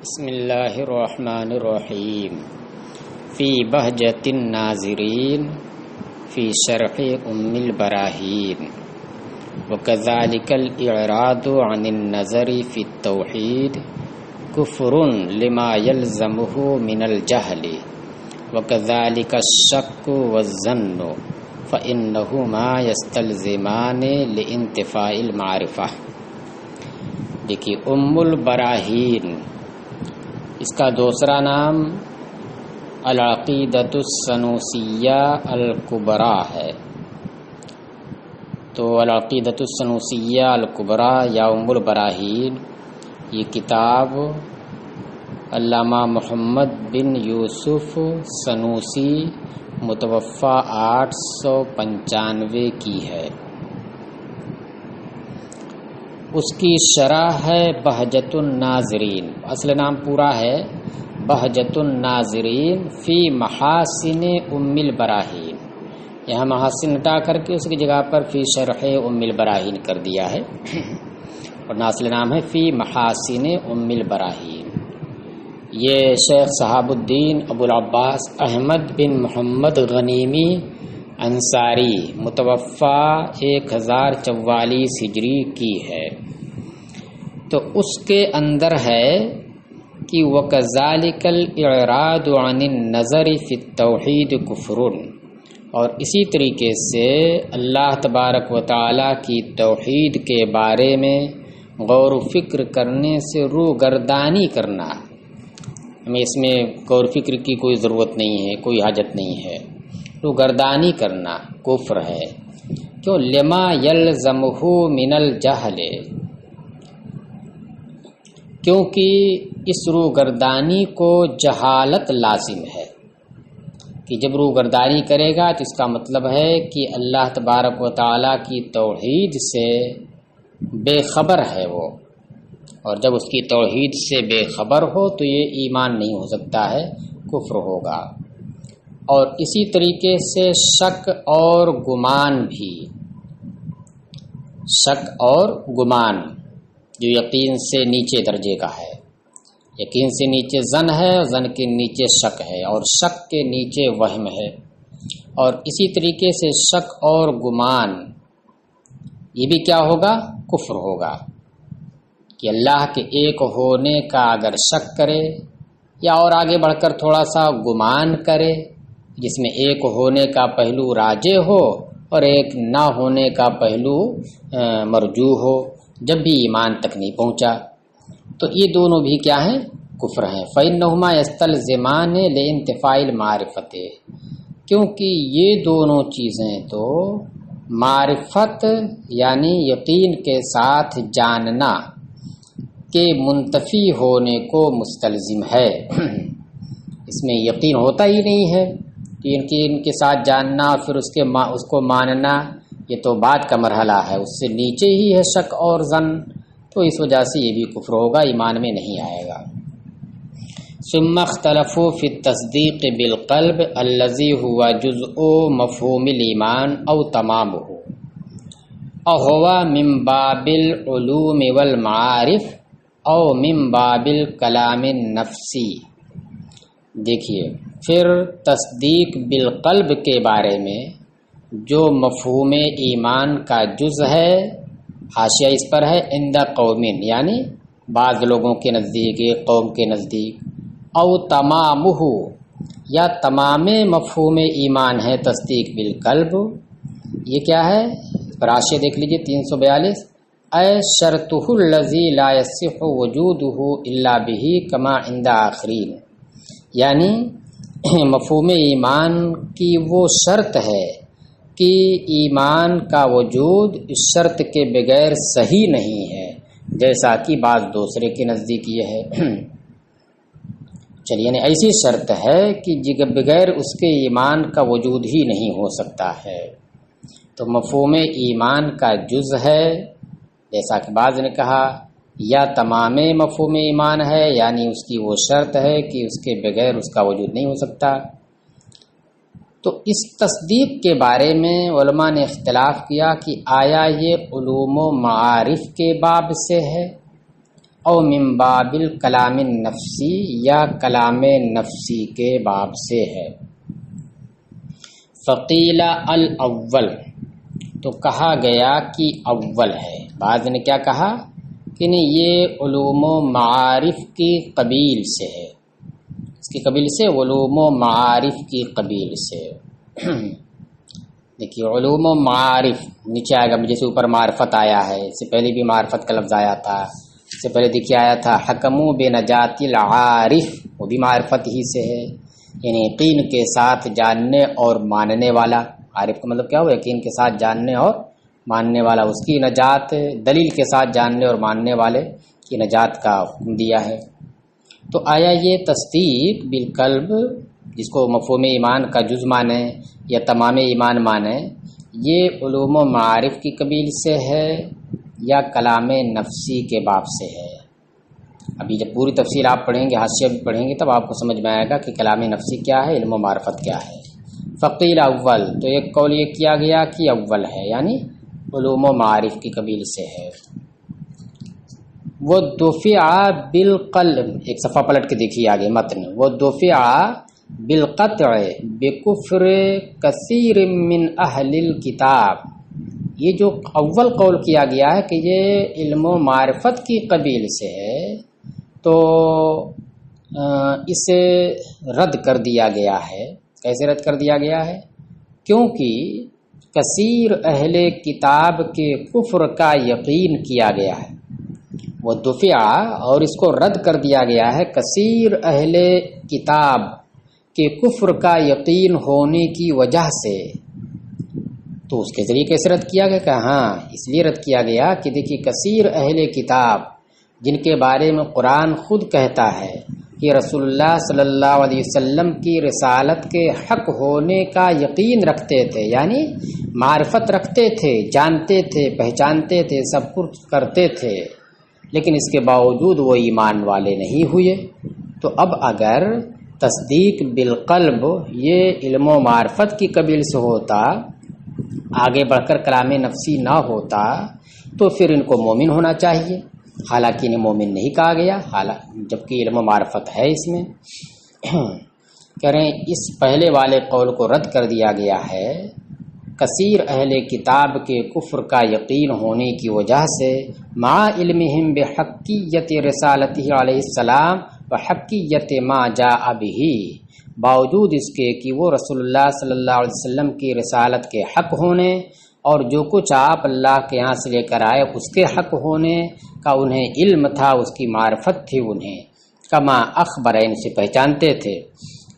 بسم اللہ الرحمن الرحیم فی بہجۃ الناظرین فی شرح ام البراہین وکذالک الاعراض عن النظر فی التوحید کفر لما یلزمہ من الجہل وکذالک الشک والظن فإنہما یستلزمان لانتفاء المعرفہ۔ دیکھیے ام البراہین اس کا دوسرا نام العقیدۃ السنوسیہ الکبریٰ ہے۔ تو العقیدۃ السنوسیہ الکبریٰ یا ام البراہین یہ کتاب علامہ محمد بن یوسف سنوسی متوفی 895 کی ہے۔ اس کی شرح ہے بہجۃ الناظرین، اصل نام پورا ہے بہجۃ الناظرین فی محاسن ام البراہین، یہاں محاسن ہٹا کر کے اس کی جگہ پر فی شرح ام البراہین کر دیا ہے، اور اصل نام ہے فی محاسن ام البراہین۔ یہ شیخ صحاب الدین ابو العباس احمد بن محمد غنیمی انصاری متوفی 1044 ہجری کی ہے۔ تو اس کے اندر ہے کہ وَكَذَلِكَ الْإِعْرَاضُ عَنِ النَّظَرِ فِي التَّوْحِيدِ كُفْرٌ، اور اسی طریقے سے اللہ تبارک و تعالیٰ کی توحید کے بارے میں غور و فکر کرنے سے روگردانی کرنا، ہمیں اس میں غور و فکر کی کوئی ضرورت نہیں ہے، کوئی حاجت نہیں ہے، روگردانی کرنا کفر ہے۔ کیوں؟ لما یلزمہ من الجہل، کیونکہ اس روگردانی کو جہالت لازم ہے، کہ جب روگردانی کرے گا تو اس کا مطلب ہے کہ اللہ تبارک و تعالیٰ کی توحید سے بے خبر ہے وہ، اور جب اس کی توحید سے بے خبر ہو تو یہ ایمان نہیں ہو سکتا ہے، کفر ہوگا۔ اور اسی طریقے سے شک اور گمان بھی، شک اور گمان جو یقین سے نیچے درجے کا ہے، یقین سے نیچے ظن ہے اور ظن کے نیچے شک ہے، اور شک کے نیچے وہم ہے، اور اسی طریقے سے شک اور گمان یہ بھی کیا ہوگا؟ کفر ہوگا، کہ اللہ کے ایک ہونے کا اگر شک کرے یا اور آگے بڑھ کر تھوڑا سا گمان کرے جس میں ایک ہونے کا پہلو راجح ہو اور ایک نہ ہونے کا پہلو مرجوح ہو، جب بھی ایمان تک نہیں پہنچا، تو یہ دونوں بھی کیا ہیں؟ کفر ہیں۔ فَإِنَّهُمَا يَسْتَلْزِمَانِ لِانْتِفَاءِ الْمَعْرِفَةِ، کیونکہ یہ دونوں چیزیں تو معرفت یعنی یقین کے ساتھ جاننا کے منتفی ہونے کو مستلزم ہے۔ اس میں یقین ہوتا ہی نہیں ہے، ان کے ساتھ جاننا پھر اس کو ماننا یہ تو بعد کا مرحلہ ہے، اس سے نیچے ہی ہے شک اور ظن، تو اس وجہ سے یہ بھی کفر ہوگا، ایمان میں نہیں آئے گا۔ ثم اختلفوا فی التصدیق بالقلب الذی هو جزء مفہوم الایمان او تمامہ او هو من باب العلوم والمعارف او من باب الکلام النفسی۔ دیکھیے پھر تصدیق بالقلب کے بارے میں جو مفہوم ایمان کا جز ہے، حاشیہ اس پر ہے عند قومین، یعنی بعض لوگوں کے نزدیک، ایک قوم کے نزدیک، او تمامہ یا تمام مفہوم ایمان ہے تصدیق بالقلب، یہ کیا ہے؟ پر حاشیہ دیکھ لیجئے 342، اے شرطہ الذی لا یصح وجودہ الا بہ کما عند آخرین، یعنی مفہوم ایمان کی وہ شرط ہے کہ ایمان کا وجود اس شرط کے بغیر صحیح نہیں ہے، جیسا کہ بعض دوسرے کے نزدیک یہ ہے۔ چلیے، یعنی ایسی شرط ہے کہ بغیر اس کے ایمان کا وجود ہی نہیں ہو سکتا ہے، تو مفہوم ایمان کا جز ہے، جیسا کہ بعض نے کہا، یا تمام مفہوم ایمان ہے، یعنی اس کی وہ شرط ہے کہ اس کے بغیر اس کا وجود نہیں ہو سکتا۔ تو اس تصدیق کے بارے میں علماء نے اختلاف کیا کہ آیا یہ علوم و معارف کے باب سے ہے او من باب الکلام النفسی یا کلام نفسی کے باب سے ہے۔ فقیل الاول، تو کہا گیا کہ اول ہے۔ بعض نے کیا کہا کہ نہیں، یہ علوم و معارف کی قبیل سے ہے، اس کی قبیل سے علوم و معارف کی قبیل سے۔ دیکھیے علوم و معارف نیچے آئے گا، جیسے اوپر معرفت آیا ہے، اس سے پہلے بھی معرفت کا لفظ آیا تھا، اس سے پہلے دیکھیے آیا تھا حکموا بنجات العارف، وہ بھی معرفت ہی سے ہے، یعنی یقین کے ساتھ جاننے اور ماننے والا۔ عارف کا مطلب کیا ہوا؟ یقین کے ساتھ جاننے اور ماننے والا، اس کی نجات دلیل کے ساتھ جاننے اور ماننے والے کی نجات کا حکم دیا ہے۔ تو آیا یہ تصدیق بالقلب، جس کو مفہوم ایمان کا جز مانے یا تمام ایمان مانے، یہ علوم و معارف کی قبیل سے ہے یا کلام نفسی کے باب سے ہے؟ ابھی جب پوری تفصیل آپ پڑھیں گے، حاشیہ بھی پڑھیں گے، تب آپ کو سمجھ میں آئے گا کہ کلام نفسی کیا ہے، علم و معرفت کیا ہے۔ فقیل اول، تو ایک قول یہ کیا گیا کہ اول ہے، یعنی علوم و معارف کی قبیل سے ہے۔ وہ دفع بالقلب، ایک صفحہ پلٹ کے دیکھیے آگے متن، وہ دفع بالقطع بکفر کثیر من اہل الکتاب، یہ جو اول قول کیا گیا ہے کہ یہ علم و معرفت کی قبیل سے ہے، تو اسے رد کر دیا گیا ہے۔ کیسے رد کر دیا گیا ہے؟ کیونکہ کثیر اہل کتاب کے کفر کا یقین کیا گیا ہے۔ وہ دفع، اور اس کو رد کر دیا گیا ہے کثیر اہل کتاب کے کفر کا یقین ہونے کی وجہ سے۔ تو اس کے ذریعے کیسے رد کیا گیا؟ کہ ہاں اس لیے رد کیا گیا کہ دیکھیے کثیر اہل کتاب جن کے بارے میں قرآن خود کہتا ہے کہ رسول اللہ صلی اللہ علیہ وسلم کی رسالت کے حق ہونے کا یقین رکھتے تھے، یعنی معرفت رکھتے تھے، جانتے تھے، پہچانتے تھے، سب کچھ کرتے تھے، لیکن اس کے باوجود وہ ایمان والے نہیں ہوئے۔ تو اب اگر تصدیق بالقلب یہ علم و معرفت کی قبیل سے ہوتا، آگے بڑھ کر کلام نفسی نہ ہوتا، تو پھر ان کو مومن ہونا چاہیے، حالانکہ انہیں مومن نہیں کہا گیا، جبکہ علم و معرفت ہے اس میں۔ کہہ رہے ہیں اس پہلے والے قول کو رد کر دیا گیا ہے کثیر اہل کتاب کے کفر کا یقین ہونے کی وجہ سے، مع علمہم بحقیت رسالتہ علیہ السلام وحقیت ما جاء بہ، باوجود اس کے کہ وہ رسول اللہ صلی اللہ علیہ وسلم کی رسالت کے حق ہونے اور جو کچھ آپ اللہ کے یہاں سے لے کر آئے اس کے حق ہونے کا انہیں علم تھا، اس کی معرفت تھی انہیں، کما اخبر، ان سے پہچانتے تھے،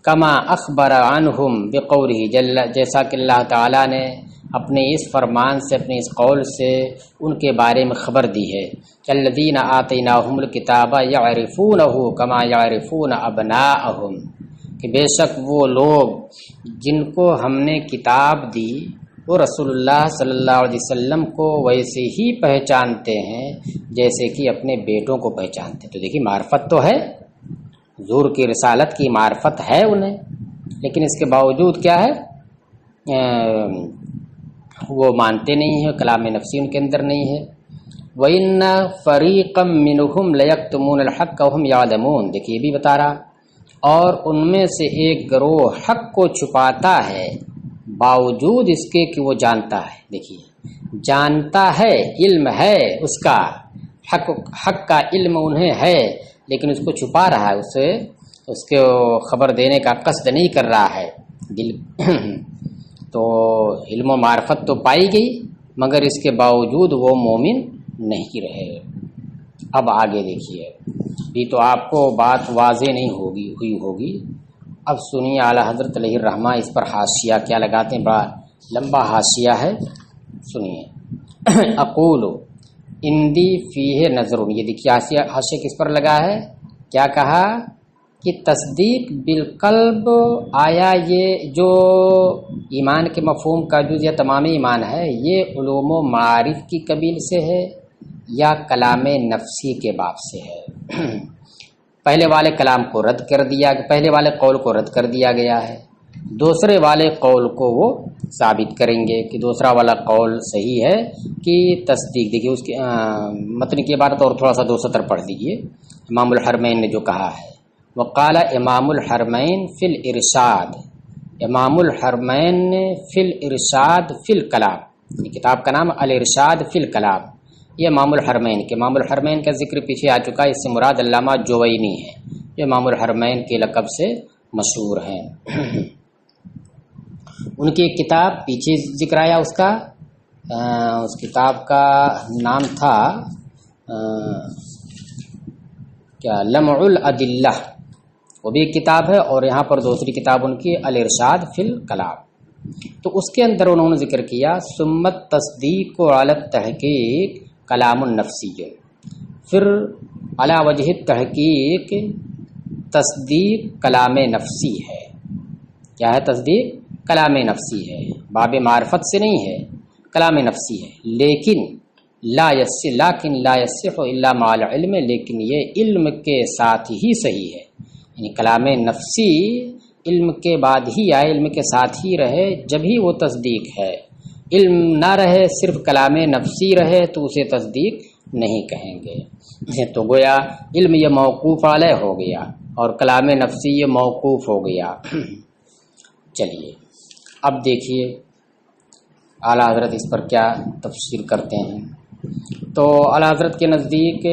کما اخبر عنہم بقولہ جل، جیسا کہ اللہ تعالیٰ نے اپنے اس فرمان سے، اپنے اس قول سے ان کے بارے میں خبر دی ہے، الذین آتیناہم الکتاب یعرفونہ کما یعرفون ابناءہم، کہ بے شک وہ لوگ جن کو ہم نے کتاب دی وہ رسول اللہ صلی اللہ علیہ وسلم کو ویسے ہی پہچانتے ہیں جیسے کہ اپنے بیٹوں کو پہچانتے ہیں۔ تو دیکھیے معرفت تو ہے، حضور کی رسالت کی معرفت ہے انہیں، لیکن اس کے باوجود کیا ہے، وہ مانتے نہیں ہیں، کلام نفسی ان کے اندر نہیں ہے۔ وَإِنَّ فَرِيقًا مِّنْهُمْ لَيَكْتُمُونَ الْحَقَّ وَهُمْ يَعْلَمُونَ، دیکھیے یہ بھی بتا رہا، اور ان میں سے ایک گروہ حق کو چھپاتا ہے باوجود اس کے کہ وہ جانتا ہے۔ دیکھیے جانتا ہے، علم ہے اس کا، حق کا علم انہیں ہے، لیکن اس کو چھپا رہا ہے، اسے اس کے خبر دینے کا قصد نہیں کر رہا ہے دل۔ تو علم و معرفت تو پائی گئی، مگر اس کے باوجود وہ مومن نہیں رہے۔ اب آگے دیکھیے، بھی تو آپ کو بات واضح نہیں ہوئی ہوگی۔ اب سنیے اعلیٰ حضرت علیہ الرحمہ اس پر حاشیہ کیا لگاتے ہیں، بڑا لمبا حاشیہ ہے، سنیے۔ اقول اندی فیہ نظر، یہ دیکھیے حاشیہ کس پر لگا ہے، کیا کہا کہ تصدیق بالقلب، آیا یہ جو ایمان کے مفہوم کا جز یا تمام ایمان ہے یہ علوم و معارف کی قبیل سے ہے یا کلام نفسی کے باب سے ہے؟ پہلے والے کلام کو رد کر دیا، پہلے والے قول کو رد کر دیا گیا ہے، دوسرے والے قول کو وہ ثابت کریں گے کہ دوسرا والا قول صحیح ہے کہ تصدیق. دیکھیے اس کے متن کی عبارت اور تھوڑا سا 2 سطر پڑھ دیجیے. امام الحرمین نے جو کہا ہے، وقال امام الحرمین فی الارشاد، امام الحرمین نے فی الارشاد فی الکلام، یہ کتاب کا نام الارشاد فی الکلام، یہ امام الحرمین کے، امام الحرمین کا ذکر پیچھے آ چکا ہے. اس سے مراد علامہ جوینی ہے، جو امام الحرمین کے لقب سے مشہور ہیں. ان کی ایک کتاب پیچھے ذکر آیا، اس کتاب کا نام تھا کیا، لمع الادلہ، وہ بھی ایک کتاب ہے. اور یہاں پر دوسری کتاب ان کی الارشاد فی الکلام. تو اس کے اندر انہوں نے ذکر کیا سمت تصدیق و علی التحقیق کلام النفسی، پھر علی وجہ تحقیق تصدیق کلام نفسی ہے. کیا ہے تصدیق؟ کلام نفسی ہے، باب معرفت سے نہیں ہے، کلام نفسی ہے. لیکن لا یصح الا مع العلم، لیکن یہ علم کے ساتھ ہی صحیح ہے. یعنی کلام نفسی علم کے بعد ہی آئے، علم کے ساتھ ہی رہے جب ہی وہ تصدیق ہے. علم نہ رہے، صرف کلام نفسی رہے تو اسے تصدیق نہیں کہیں گے. تو گویا علم یہ موقوف علیہ ہو گیا اور کلام نفسی یہ موقوف ہو گیا. چلیے اب دیکھیے اعلیٰ حضرت اس پر کیا تفسیر کرتے ہیں. تو اعلیٰ حضرت کے نزدیک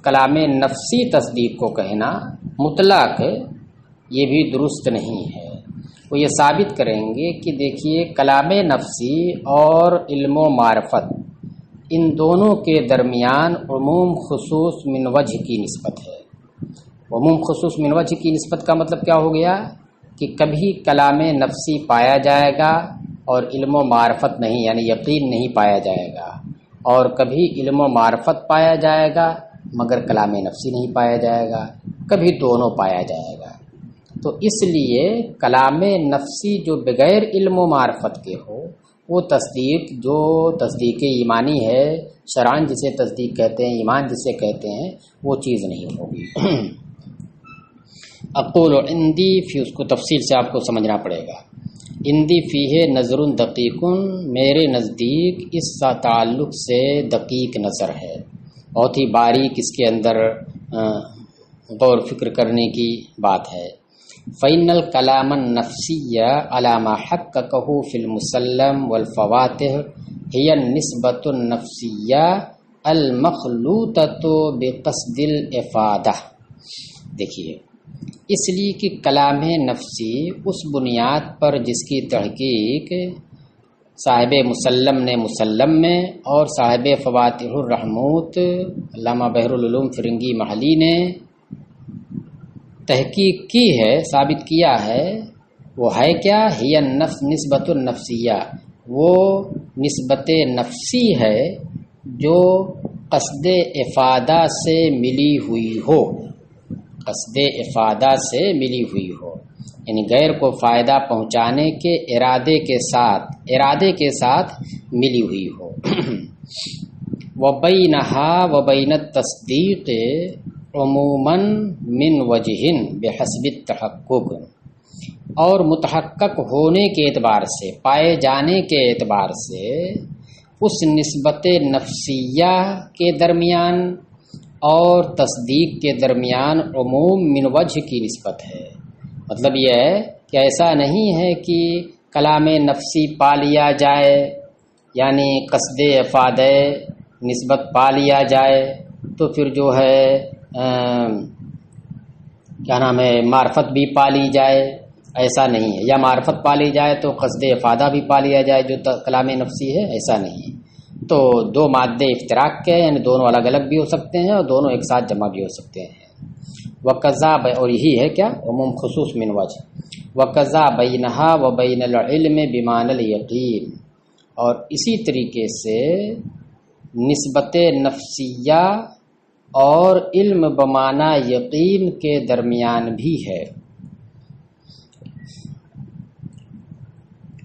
کلام نفسی تصدیق کو کہنا مطلق یہ بھی درست نہیں ہے. وہ یہ ثابت کریں گے کہ دیکھیے کلام نفسی اور علم و معرفت ان دونوں کے درمیان عموم خصوص من وجہ کی نسبت ہے. عموم خصوص من وجہ کی نسبت کا مطلب کیا ہو گیا کہ کبھی کلام نفسی پایا جائے گا اور علم و معرفت نہیں، یعنی یقین نہیں پایا جائے گا، اور کبھی علم و معرفت پایا جائے گا مگر کلام نفسی نہیں پایا جائے گا، کبھی دونوں پایا جائے گا. تو اس لیے کلام نفسی جو بغیر علم و معرفت کے ہو وہ تصدیق، جو تصدیق ایمانی ہے شرعاً جسے تصدیق کہتے ہیں، ایمان جسے کہتے ہیں، وہ چیز نہیں ہوگی. اقول عندی فی، اس کو تفصیل سے آپ کو سمجھنا پڑے گا. عندی فیہ نظر دقیق، میرے نزدیک اس کا تعلق سے دقیق نظر ہے، بہت ہی باریک اس کے اندر غور فکر کرنے کی بات ہے. فإن الکلام النفسی علی ما حققہ فی المسلم والفواتح ہی النسبۃ النفسیہ المخلوطۃ بقصد الافادہ. دیکھیے اس لیے کہ کلام نفسی اس بنیاد پر جس کی تحقیق صاحب مسلم نے مسلم میں اور صاحب فواتح الرحموت علامہ بحر العلوم فرنگی محلی نے تحقیق کی ہے، ثابت کیا ہے، وہ ہے کیا؟ ہی نسبت النفسیہ، وہ نسبت نفسی ہے جو قصد افادہ سے ملی ہوئی ہو، قصد افادہ سے ملی ہوئی ہو، یعنی غیر کو فائدہ پہنچانے کے ارادے کے ساتھ ملی ہوئی ہو. وبینہا وبین التصدیق عموماً من وجہ بحسب التحقق، اور متحقق ہونے کے اعتبار سے، پائے جانے کے اعتبار سے اس نسبت نفسیہ کے درمیان اور تصدیق کے درمیان عموم من وجہ کی نسبت ہے. مطلب یہ ہے کہ ایسا نہیں ہے کہ کلام نفسی پا لیا جائے، یعنی قصد افادہ نسبت پا لیا جائے تو پھر جو ہے کیا نام ہے معرفت بھی پا لی جائے، ایسا نہیں ہے. یا معرفت پا لی جائے تو قصد افادہ بھی پا لیا جائے جو کلام نفسی ہے، ایسا نہیں ہے. تو دو مادے افتراق کے، یعنی دونوں الگ الگ بھی ہو سکتے ہیں اور دونوں ایک ساتھ جمع بھی ہو سکتے ہیں. وقضا، اور یہی ہے کیا عموم خصوص من وجہ. وقضا بینہا و بین العلم بمعنی الیقین، اور اسی طریقے سے نسبت نفسیہ اور علم بمعنی یقین کے درمیان بھی ہے.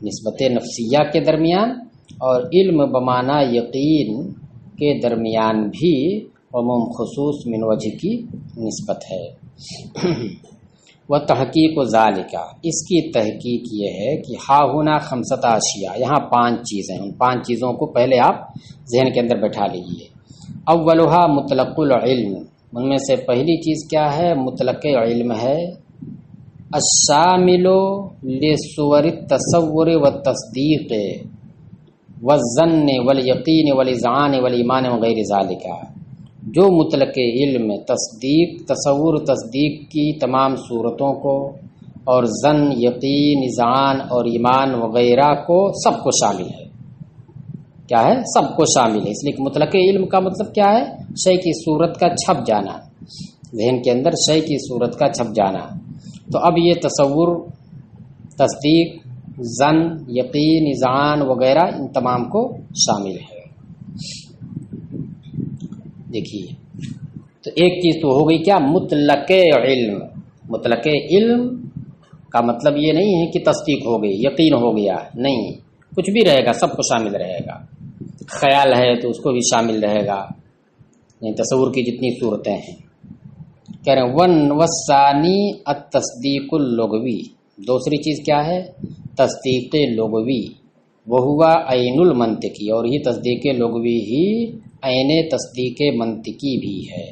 نسبت نفسیہ کے درمیان اور علم بمعنی یقین کے درمیان بھی عموم خصوص من وجہ کی نسبت ہے. و تحقیق و ذالکہ، اس کی تحقیق یہ ہے کہ ہا ہونا خمسۃ اشیاء، یہاں 5 چیزیں ہیں، ان 5 چیزوں کو پہلے آپ ذہن کے اندر بیٹھا لیجئے۔ اولھا مطلق العلم، ان میں سے پہلی چیز کیا ہے؟ مطلق علم ہے، الشامل لصور التصور والتصدیق والظن والیقین والاذعان والایمان وغیر ذالک، جو مطلق علم تصدیق، تصور، تصدیق کی تمام صورتوں کو اور ظن، یقین، اذعان اور ایمان وغیرہ کو سب کو شامل ہے۔ کیا ہے؟ سب کو شامل ہے۔ اس لیے کہ مطلق علم کا مطلب کیا ہے؟ شے کی صورت کا چھپ جانا، ذہن کے اندر شے کی صورت کا چھپ جانا۔ تو اب یہ تصور، تصدیق، ظن، یقین، اذعان وغیرہ ان تمام کو شامل ہے۔ دیکھیے، تو ایک چیز تو ہو گئی کیا؟ مطلق علم۔ مطلق علم کا مطلب یہ نہیں ہے کہ تصدیق ہو گئی، یقین ہو گیا، نہیں، کچھ بھی رہے گا، سب کو شامل رہے گا۔ خیال ہے تو اس کو بھی شامل رہے گا، یعنی تصور کی جتنی صورتیں ہیں۔ کہہ رہے ہیں ون وثانی التصدیق اللغوی، دوسری چیز کیا ہے؟ تصدیق لغوی، وہوا عین المنطقی، اور یہ تصدیق لغوی ہی عین تصدیق منطقی بھی ہے،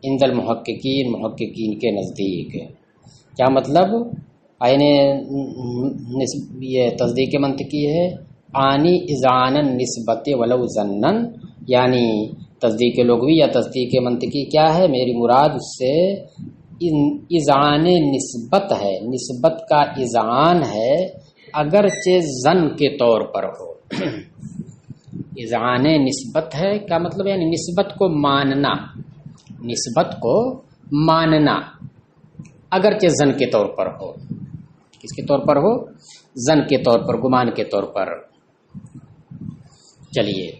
عند المحققین، محققین کے نزدیک۔ کیا مطلب؟ عین یہ تصدیق منطقی ہے، آنی اذعانا نسبت ولو ظنن، یعنی تصدیق لغوی یا تصدیق منطقی کیا ہے؟ میری مراد اس سے اذعان نسبت ہے، نسبت کا اذعان ہے، اگرچہ ظن کے طور پر ہو۔ اذعان نسبت ہے، کیا مطلب؟ یعنی نسبت کو ماننا، نسبت کو ماننا اگرچہ ظن کے طور پر ہو۔ کس کے طور پر ہو؟ ظن کے طور پر، گمان کے طور پر۔ چلیے،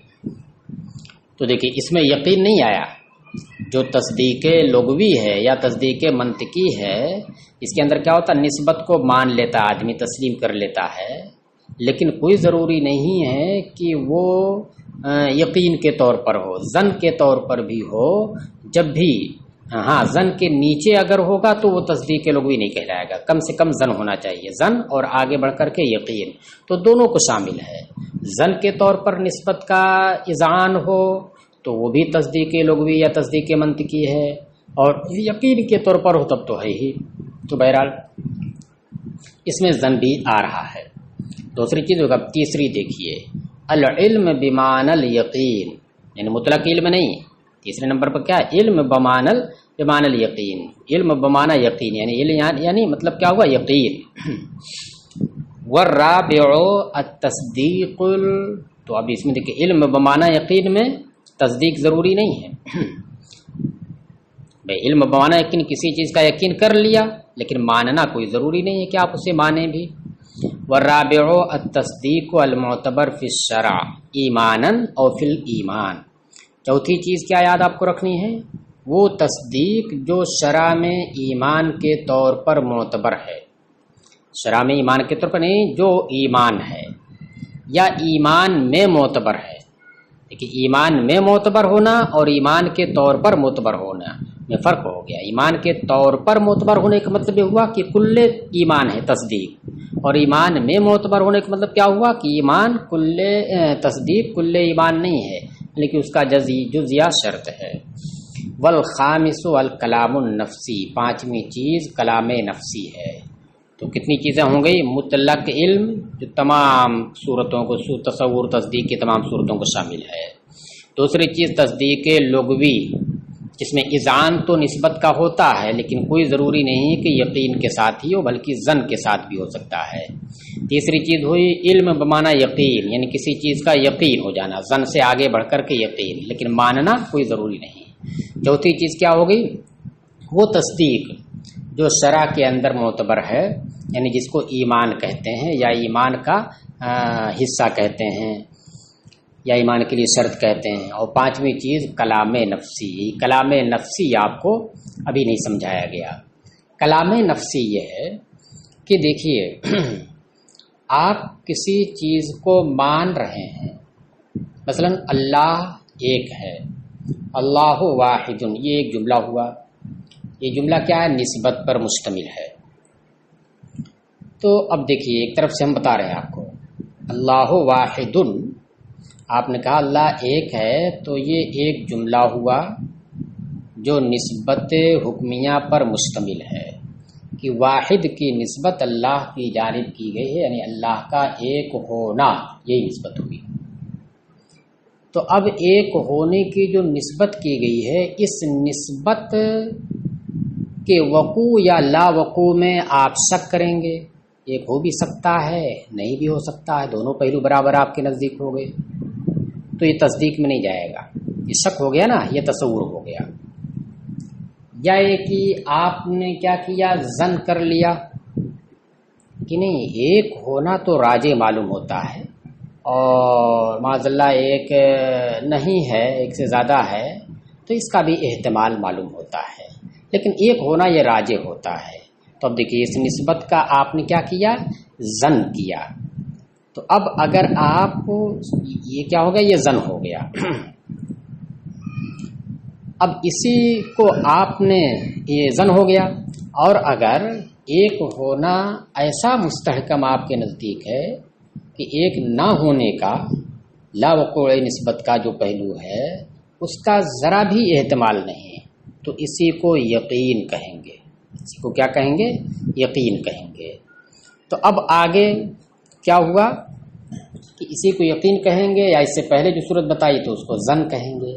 تو دیکھیے اس میں یقین نہیں آیا۔ جو تصدیق لغوی ہے یا تصدیق منطقی ہے، اس کے اندر کیا ہوتا ہے؟ نسبت کو مان لیتا آدمی، تسلیم کر لیتا ہے، لیکن کوئی ضروری نہیں ہے کہ وہ یقین کے طور پر ہو، ظن کے طور پر بھی ہو۔ جب بھی ہاں ظن کے نیچے اگر ہوگا تو وہ تصدیق لغوی نہیں کہلائے گا، کم سے کم ظن ہونا چاہیے، ظن اور آگے بڑھ کر کے یقین، تو دونوں کو شامل ہے۔ ظن کے طور پر نسبت کا اذعان ہو تو وہ بھی تصدیق لغوی یا تصدیق منطقی ہے، اور یقین کے طور پر ہو تب تو ہے ہی۔ تو بہرحال اس میں ظن بھی آ رہا ہے۔ دوسری چیز ہوگا، تیسری دیکھیے، العلم بمعنی الیقین، یعنی مطلق علم نہیں، تیسرے نمبر پر کیا ہے؟ علم بمعنی الیقین، علم بمعنی یقین، یعنی مطلب کیا ہوا؟ یقین۔ والرابع التصدیق، تو اب اس میں دیکھیں علم بمعنی یقین میں تصدیق ضروری نہیں ہے۔ بھائی علم بمعنی یقین، کسی چیز کا یقین کر لیا لیکن ماننا کوئی ضروری نہیں ہے کہ آپ اسے مانیں بھی۔ والرابع التصدیق المعتبر فی الشرع ایمانا او فی الایمان، چوتھی چیز کیا یاد آپ کو رکھنی ہے؟ وہ تصدیق جو شرع میں ایمان کے طور پر معتبر ہے، شرع میں ایمان کے طور پر نہیں، جو ایمان ہے یا ایمان میں معتبر ہے۔ دیکھیے ایمان میں معتبر ہونا اور ایمان کے طور پر معتبر ہونا میں فرق ہو گیا۔ ایمان کے طور پر معتبر ہونے کا مطلب یہ ہوا کہ کل ایمان ہے تصدیق، اور ایمان میں معتبر ہونے کا مطلب کیا ہوا کہ ایمان کل تصدیق کل ایمان نہیں ہے، لیکن اس کا جزیہ شرط ہے۔ والخامس الکلام النفسی، پانچویں چیز کلام نفسی ہے۔ تو کتنی چیزیں ہوں گئی؟ مطلق علم جو تمام صورتوں کو، تصور، تصدیق کی تمام صورتوں کو شامل ہے۔ دوسری چیز تصدیق لغوی، جس میں اذعان تو نسبت کا ہوتا ہے لیکن کوئی ضروری نہیں کہ یقین کے ساتھ ہی ہو، بلکہ ظن کے ساتھ بھی ہو سکتا ہے۔ تیسری چیز ہوئی علم بمعنی یقین، یعنی کسی چیز کا یقین ہو جانا، ظن سے آگے بڑھ کر کے یقین، لیکن ماننا کوئی ضروری نہیں۔ چوتھی چیز کیا ہو گئی؟ وہ تصدیق جو شرع کے اندر معتبر ہے، یعنی جس کو ایمان کہتے ہیں یا ایمان کا حصہ کہتے ہیں یا ایمان کے لیے شرط کہتے ہیں۔ اور پانچویں چیز کلام نفسی، کلام نفسی آپ کو ابھی نہیں سمجھایا گیا۔ کلام نفسی یہ ہے کہ دیکھیے آپ کسی چیز کو مان رہے ہیں، مثلا اللہ ایک ہے، اللہ واحد، یہ ایک جملہ ہوا۔ یہ جملہ کیا ہے؟ نسبت پر مشتمل ہے۔ تو اب دیکھیے ایک طرف سے ہم بتا رہے ہیں آپ کو اللہ واحد، آپ نے کہا اللہ ایک ہے، تو یہ ایک جملہ ہوا جو نسبت حکمیہ پر مشتمل ہے کہ واحد کی نسبت اللہ کی جانب کی گئی ہے، یعنی اللہ کا ایک ہونا، یہی نسبت ہوئی۔ تو اب ایک ہونے کی جو نسبت کی گئی ہے، اس نسبت کے وقوع یا لا وقوع میں آپ شک کریں گے، ایک ہو بھی سکتا ہے نہیں بھی ہو سکتا ہے، دونوں پہلو برابر آپ کے نزدیک ہو گئے، تو یہ تصدیق میں نہیں جائے گا، یہ شک ہو گیا نا، یہ تصور ہو گیا۔ یا یہ کہ آپ نے کیا کیا، ظن کر لیا کہ نہیں ایک ہونا تو راجح معلوم ہوتا ہے اور معاذ اللہ ایک نہیں ہے، ایک سے زیادہ ہے، تو اس کا بھی احتمال معلوم ہوتا ہے، لیکن ایک ہونا یہ راجح ہوتا ہے۔ تو اب دیکھیے اس نسبت کا آپ نے کیا کیا، ظن کیا۔ تو اب اگر آپ یہ کیا ہو گیا، یہ ظن ہو گیا۔ اب اسی کو آپ نے یہ ظن ہو گیا، اور اگر ایک ہونا ایسا مستحکم آپ کے نزدیک ہے کہ ایک نہ ہونے کا، لا وقوع نسبت کا جو پہلو ہے اس کا ذرا بھی احتمال نہیں، تو اسی کو یقین کہیں گے، اسی کو کیا کہیں گے، یقین کہیں گے۔ تو اب آگے کیا ہوا کہ اسی کو یقین کہیں گے، یا اس سے پہلے جو صورت بتائی تو اس کو ظن کہیں گے۔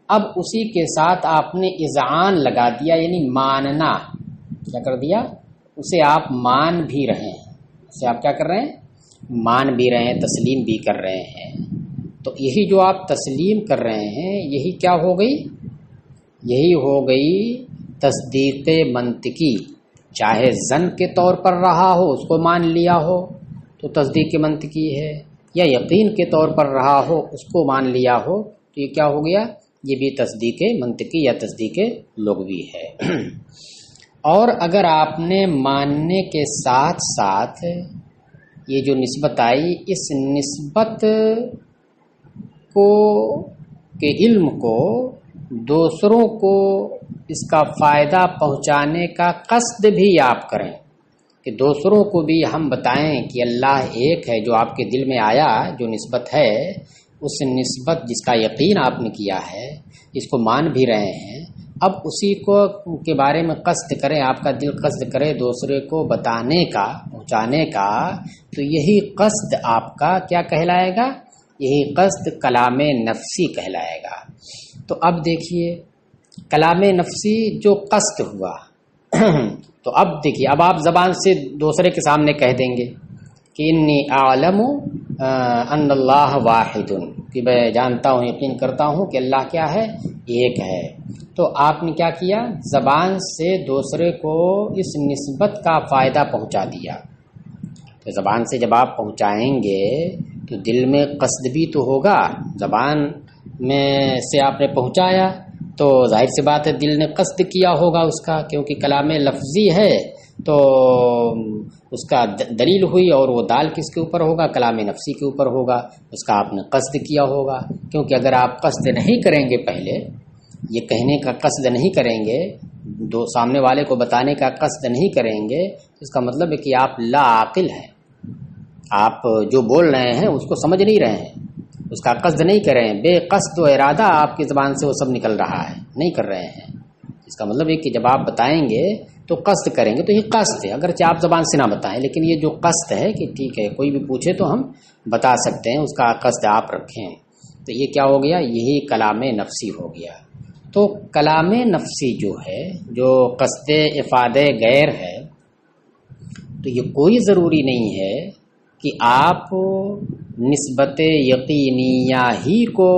اب اسی کے ساتھ آپ نے اذعان لگا دیا، یعنی ماننا، کیا کر دیا، اسے آپ مان بھی رہے ہیں، اسے آپ کیا کر رہے ہیں، مان بھی رہے ہیں، تسلیم بھی کر رہے ہیں۔ تو یہی جو آپ تسلیم کر رہے ہیں، یہی کیا ہو گئی، یہی ہو گئی تصدیق منطقی، چاہے ظن کے طور پر رہا ہو اس کو مان لیا ہو تو تصدیق منطقی ہے، یا یقین کے طور پر رہا ہو اس کو مان لیا ہو تو یہ کیا ہو گیا، یہ بھی تصدیق منطقی یا تصدیق لغوی ہے۔ اور اگر آپ نے ماننے کے ساتھ ساتھ یہ جو نسبت آئی، اس نسبت کو کے علم کو دوسروں کو اس کا فائدہ پہنچانے کا قصد بھی آپ کریں، کہ دوسروں کو بھی ہم بتائیں کہ اللہ ایک ہے، جو آپ کے دل میں آیا جو نسبت ہے، اس نسبت جس کا یقین آپ نے کیا ہے، اس کو مان بھی رہے ہیں، اب اسی کو کے بارے میں قصد کریں، آپ کا دل قصد کرے دوسرے کو بتانے کا، پہنچانے کا، تو یہی قصد آپ کا کیا کہلائے گا، یہی قصد کلام نفسی کہلائے گا۔ تو اب دیکھیے کلام نفسی جو قصد ہوا تو اب دیکھیے، اب آپ زبان سے دوسرے کے سامنے کہہ دیں گے کہ انی اعلم ان اللہ واحد، کہ میں جانتا ہوں، یقین کرتا ہوں کہ اللہ کیا ہے، ایک ہے۔ تو آپ نے کیا کیا، زبان سے دوسرے کو اس نسبت کا فائدہ پہنچا دیا۔ تو زبان سے جب آپ پہنچائیں گے تو دل میں قصد بھی تو ہوگا، زبان میں سے آپ نے پہنچایا تو ظاہر سی بات ہے دل نے قصد کیا ہوگا اس کا، کیونکہ کلام لفظی ہے تو اس کا دلیل ہوئی، اور وہ دال کس کے اوپر ہوگا، کلام نفسی کے اوپر ہوگا، اس کا آپ نے قصد کیا ہوگا۔ کیونکہ اگر آپ قصد نہیں کریں گے، پہلے یہ کہنے کا قصد نہیں کریں گے، دو سامنے والے کو بتانے کا قصد نہیں کریں گے، اس کا مطلب ہے کہ آپ لا عاقل ہیں، آپ جو بول رہے ہیں اس کو سمجھ نہیں رہے ہیں، اس کا قصد نہیں کر رہے ہیں، بے قصد و ارادہ آپ کی زبان سے وہ سب نکل رہا ہے، نہیں کر رہے ہیں۔ اس کا مطلب ہے کہ جب آپ بتائیں گے تو قصد کریں گے، تو یہ قصد ہے، اگرچہ آپ زبان سے نہ بتائیں، لیکن یہ جو قصد ہے کہ ٹھیک ہے کوئی بھی پوچھے تو ہم بتا سکتے ہیں، اس کا قصد آپ رکھیں، تو یہ کیا ہو گیا، یہی کلام نفسی ہو گیا۔ تو کلام نفسی جو ہے، جو قصد افادہ غیر ہے، تو یہ کوئی ضروری نہیں ہے کہ آپ نسبت یقینیہ ہی کو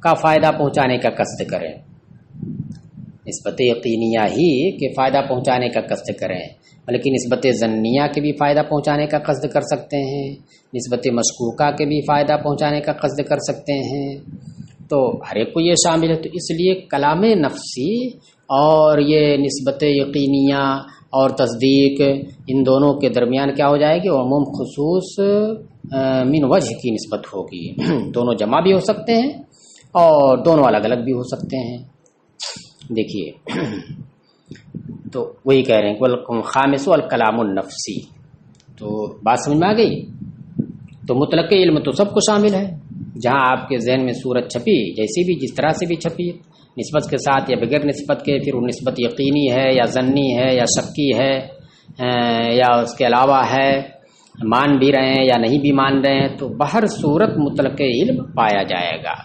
کا فائدہ پہنچانے کا قصد کریں، نسبت یقینیہ ہی کے فائدہ پہنچانے کا قصد کریں، بلکہ نسبت ظنیہ کے بھی فائدہ پہنچانے کا قصد کر سکتے ہیں، نسبت مشکوکہ کے بھی فائدہ پہنچانے کا قصد کر سکتے ہیں، تو ہر ایک کو یہ شامل ہے۔ تو اس لیے کلام نفسی اور یہ نسبت یقینیہ اور تصدیق، ان دونوں کے درمیان کیا ہو جائے گی، عموم خصوص من وجہ کی نسبت ہوگی، دونوں جمع بھی ہو سکتے ہیں اور دونوں الگ الگ بھی ہو سکتے ہیں۔ دیکھیے تو وہی کہہ رہے ہیں خامس الکلام النفسی، تو بات سمجھ میں آ گئی. تو مطلق علم تو سب کو شامل ہے. جہاں آپ کے ذہن میں صورت چھپی جیسی بھی جس طرح سے بھی چھپی نسبت کے ساتھ یا بغیر نسبت کے، پھر وہ نسبت یقینی ہے یا ظنی ہے یا شکی ہے یا اس کے علاوہ ہے، مان بھی رہے ہیں یا نہیں بھی مان رہے ہیں، تو بہر صورت مطلق علم پایا جائے گا.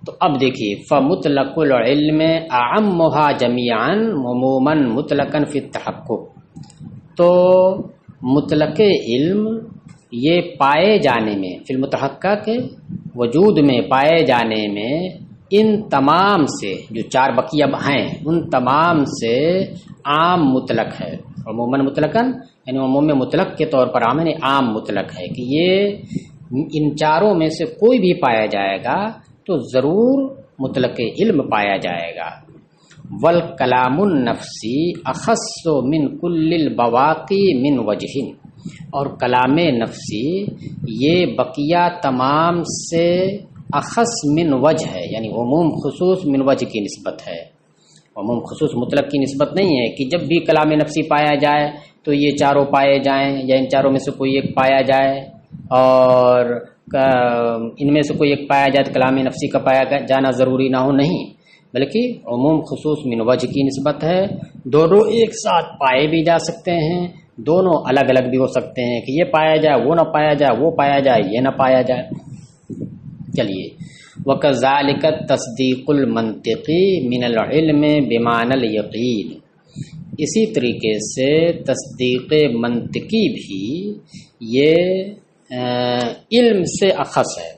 تو اب دیکھیے فمطلق العلم اعمھا جمیعا عموما مطلقا فی التحقق. تو مطلق علم یہ پائے جانے میں فی المتحقق کے وجود میں پائے جانے میں ان تمام سے جو چار بقیہ ہیں ان تمام سے عام مطلق ہے. عموماً مطلقاً یعنی عموم مطلق کے طور پر عام مطلق ہے کہ یہ ان چاروں میں سے کوئی بھی پایا جائے گا تو ضرور مطلق علم پایا جائے گا. والکلام النفسی اخص من کل البواقی من وجہ، اور کلام نفسی یہ بقیہ تمام سے اخص من وجہ ہے، یعنی عموم خصوص من وجہ کی نسبت ہے. عموم خصوص مطلق کی نسبت نہیں ہے کہ جب بھی کلام نفسی پایا جائے تو یہ چاروں پائے جائیں یا ان چاروں میں سے کوئی ایک پایا جائے، اور ان میں سے کوئی ایک پایا جائے تو کلام نفسی کا پایا جانا ضروری نہ ہو. نہیں، بلکہ عموم خصوص من وجہ کی نسبت ہے. دونوں ایک ساتھ پائے بھی جا سکتے ہیں، دونوں الگ الگ بھی ہو سکتے ہیں کہ یہ پایا جائے وہ نہ پایا جائے، وہ پایا جائے یہ نہ پایا جائے. چلیے وَكَذَلِكَ التَّصْدِيقُ الْمَنْطِقِي مِنَ الْعِلْمِ بِمَعْنَى الْيَقِينِ. اسی طریقے سے تصدیق منطقی بھی یہ علم سے اخص ہے.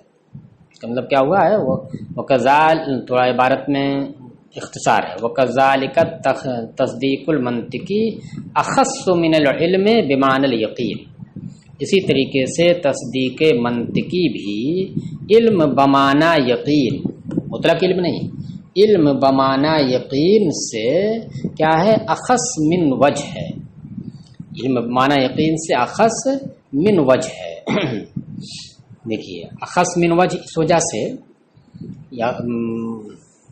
اس کا مطلب کیا ہوا ہے؟ وَكَذَلِكَ تھوڑا عبارت میں اختصار ہے. وَكَذَلِكَ تصدیق المنطقی اخص من العلم بمعنى اليقین. اسی طریقے سے تصدیق منطقی بھی علم بمعنی یقین، مطلق علم نہیں، علم بمعنی یقین سے کیا ہے؟ اخص من وجہ ہے. علم بمعنی یقین سے اخص من وجہ ہے. دیکھیے اخص من وجہ اس وجہ سے، یا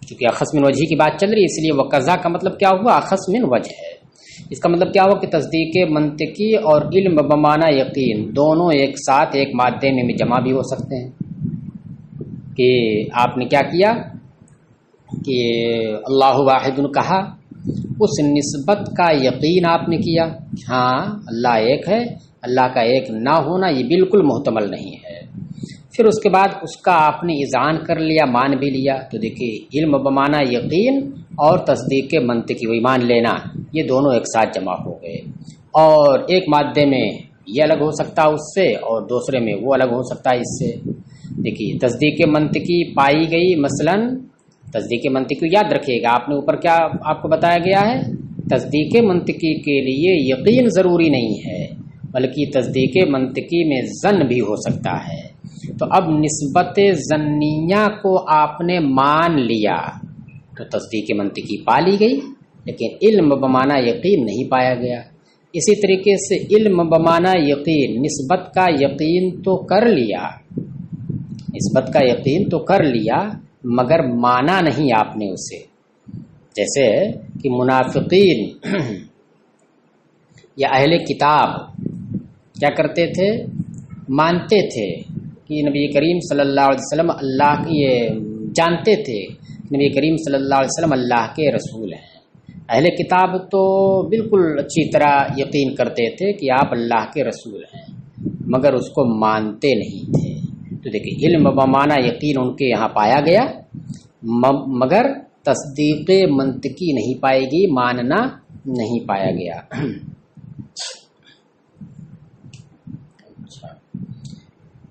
چونکہ اخص من وجہ کی بات چل رہی ہے اس لیے وقضا کا مطلب کیا ہوا؟ اخص من وجہ ہے. اس کا مطلب کیا ہوا کہ تصدیق منطقی اور علم بمعنی یقین دونوں ایک ساتھ ایک مادے میں جمع بھی ہو سکتے ہیں. کہ آپ نے کیا کیا کہ اللہ واحد کہا، اس نسبت کا یقین آپ نے کیا، ہاں اللہ ایک ہے، اللہ کا ایک نہ ہونا یہ بالکل محتمل نہیں ہے. پھر اس کے بعد اس کا آپ نے اذعان کر لیا، مان بھی لیا. تو دیکھیے علم بمعنی یقین اور تصدیق منطقی و ایمان لینا یہ دونوں ایک ساتھ جمع ہو گئے، اور ایک مادے میں یہ الگ ہو سکتا ہے اس سے اور دوسرے میں وہ الگ ہو سکتا ہے اس سے. دیکھیے تصدیق منطقی پائی گئی، مثلا تصدیق منطقی یاد رکھیے گا، آپ نے اوپر کیا آپ کو بتایا گیا ہے؟ تصدیق منطقی کے لیے یقین ضروری نہیں ہے بلکہ تصدیق منطقی میں ظن بھی ہو سکتا ہے. تو اب نسبت ظنیہ کو آپ نے مان لیا تو تصدیق منطقی پا لی گئی، لیکن علم بمعنی یقین نہیں پایا گیا. اسی طریقے سے علم بمعنی یقین نسبت کا یقین تو کر لیا، نسبت کا یقین تو کر لیا مگر مانا نہیں آپ نے اسے. جیسے کہ منافقین یا اہل کتاب کیا کرتے تھے؟ مانتے تھے کہ نبی کریم صلی اللہ علیہ وسلم اللہ کی، جانتے تھے نبی کریم صلی اللہ علیہ وسلم اللہ کے رسول ہیں. اہل کتاب تو بالکل اچھی طرح یقین کرتے تھے کہ آپ اللہ کے رسول ہیں مگر اس کو مانتے نہیں تھے. تو دیکھیں علم بمعنی یقین ان کے یہاں پایا گیا مگر تصدیق منطقی نہیں پائے گی، ماننا نہیں پایا گیا.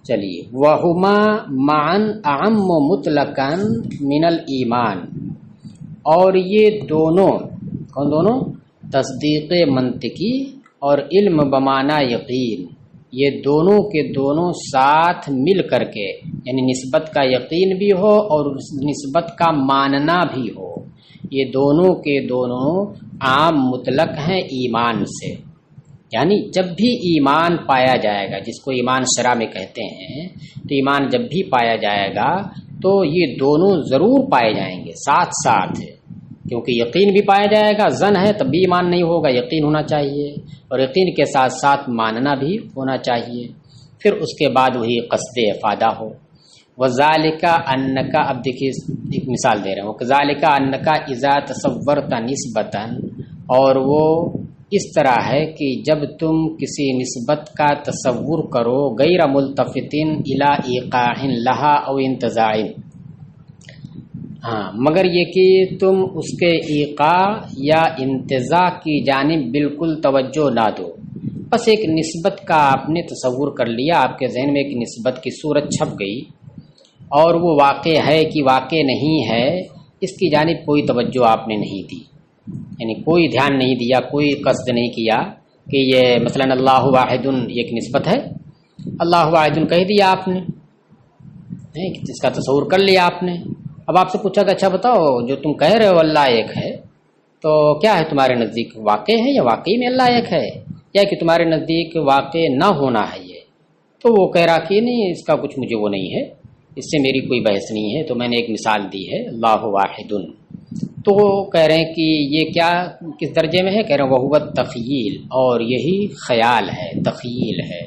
چلیے وہما معن اعم مطلقا من الایمان، اور یہ دونوں کون دونوں؟ تصدیق منطقی اور علم بمعنی یقین، یہ دونوں کے دونوں ساتھ مل کر کے، یعنی نسبت کا یقین بھی ہو اور نسبت کا ماننا بھی ہو، یہ دونوں کے دونوں عام مطلق ہیں ایمان سے. یعنی جب بھی ایمان پایا جائے گا، جس کو ایمان شرع میں کہتے ہیں، تو ایمان جب بھی پایا جائے گا تو یہ دونوں ضرور پائے جائیں گے ساتھ ساتھ. کیونکہ یقین بھی پایا جائے گا، زن ہے تب بھی ایمان نہیں ہوگا، یقین ہونا چاہیے، اور یقین کے ساتھ ساتھ ماننا بھی ہونا چاہیے، پھر اس کے بعد وہی قصد افادہ ہو۔ وَذَلِكَ أَنَّكَ، اب دیکھیے ایک مثال دے رہے ہیں، وَكَذَلِكَ أَنَّكَ إِذَا تَصَوَّرْتَ نِسْبَةً، اور وہ اس طرح ہے کہ جب تم کسی نسبت کا تصور کرو غیر ملتفتن الی ایقاع لہا او انتزاع، ہاں مگر یہ کہ تم اس کے ایقاع یا انتزاع کی جانب بالکل توجہ نہ دو، بس ایک نسبت کا آپ نے تصور کر لیا، آپ کے ذہن میں ایک نسبت کی صورت چھپ گئی اور وہ واقع ہے کہ واقع نہیں ہے، اس کی جانب کوئی توجہ آپ نے نہیں دی، یعنی کوئی دھیان نہیں دیا، کوئی قصد نہیں کیا کہ یہ مثلا اللہ واحد ایک نسبت ہے، اللہ واحد کہہ دیا آپ نے، اس کا تصور کر لیا آپ نے۔ اب آپ سے پوچھا کہ اچھا بتاؤ جو تم کہہ رہے ہو اللہ ایک ہے تو کیا ہے تمہارے نزدیک، واقع ہے یا واقعی میں اللہ ایک ہے، یا کہ تمہارے نزدیک واقع نہ ہونا ہے یہ؟ تو وہ کہہ رہا کہ نہیں اس کا کچھ مجھے وہ نہیں ہے، اس سے میری کوئی بحث نہیں ہے، تو میں نے ایک مثال دی ہے اللہ واحد۔ تو وہ کہہ رہے ہیں کہ یہ کیا کس درجے میں ہے، کہہ رہے ہیں وہو التخیل، اور یہی خیال ہے، تخیل ہے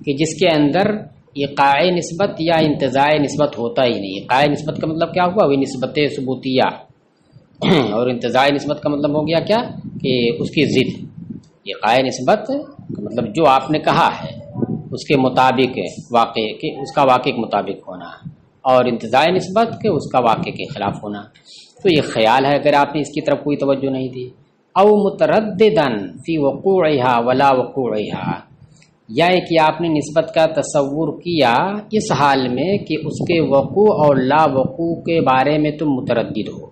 کہ جس کے اندر ایقاع نسبت یا انتزاع نسبت ہوتا ہی نہیں۔ ایقاع نسبت کا مطلب کیا ہوا، وہ نسبت ثبوتیہ، اور انتزاع نسبت کا مطلب ہو گیا کیا کہ اس کی ضد۔ ایقاع نسبت کا مطلب جو آپ نے کہا ہے اس کے مطابق واقع کہ اس کا واقع کے مطابق ہونا، اور انتزاع نسبت کے اس کا واقع کے خلاف ہونا۔ تو یہ خیال ہے اگر آپ نے اس کی طرف کوئی توجہ نہیں دی۔ او مترددن فی وقوعها ولا وقوعها، یا کہ آپ نے نسبت کا تصور کیا اس حال میں کہ اس کے وقوع اور لا وقوع کے بارے میں تم متردد ہو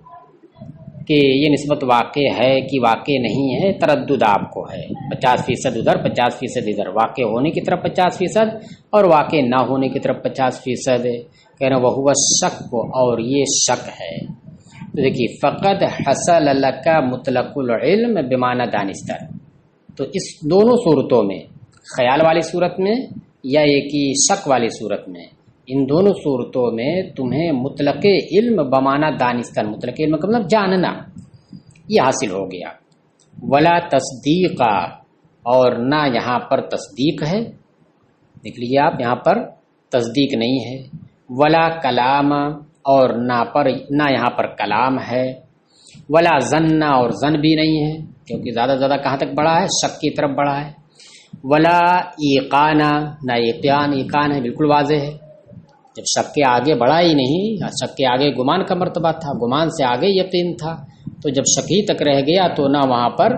کہ یہ نسبت واقع ہے کہ واقع نہیں ہے، تردد آپ کو ہے، 50% ادھر 50% ادھر، واقع ہونے کی طرف 50% اور واقع نہ ہونے کی طرف 50%، کہہ رہے ہیں وہو الشک، اور یہ شک ہے۔ تو دیکھیے فقد حصل لک مطلق العلم بمعنی دانستہ، تو اس دونوں صورتوں میں، خیال والی صورت میں یا یہ کہ شک والی صورت میں، ان دونوں صورتوں میں تمہیں مطلق علم بمعنی دانستہ، مطلق علم کا مطلب جاننا، یہ حاصل ہو گیا۔ ولا تصدیق، اور نہ یہاں پر تصدیق ہے، دیکھ لیجیے آپ یہاں پر تصدیق نہیں ہے۔ ولا کلام، اور نہ یہاں پر کلام ہے۔ ولا ظن، اور ظن بھی نہیں ہے کیونکہ زیادہ سے زیادہ کہاں تک بڑھا ہے، شک کی طرف بڑھا ہے۔ ولا ایقان، نہ ایقان، ایقان ہے بالکل واضح ہے، جب شک کے آگے بڑھا ہی نہیں، شک کے آگے گمان کا مرتبہ تھا، گمان سے آگے یقین تھا، تو جب شک ہی تک رہ گیا تو نہ وہاں پر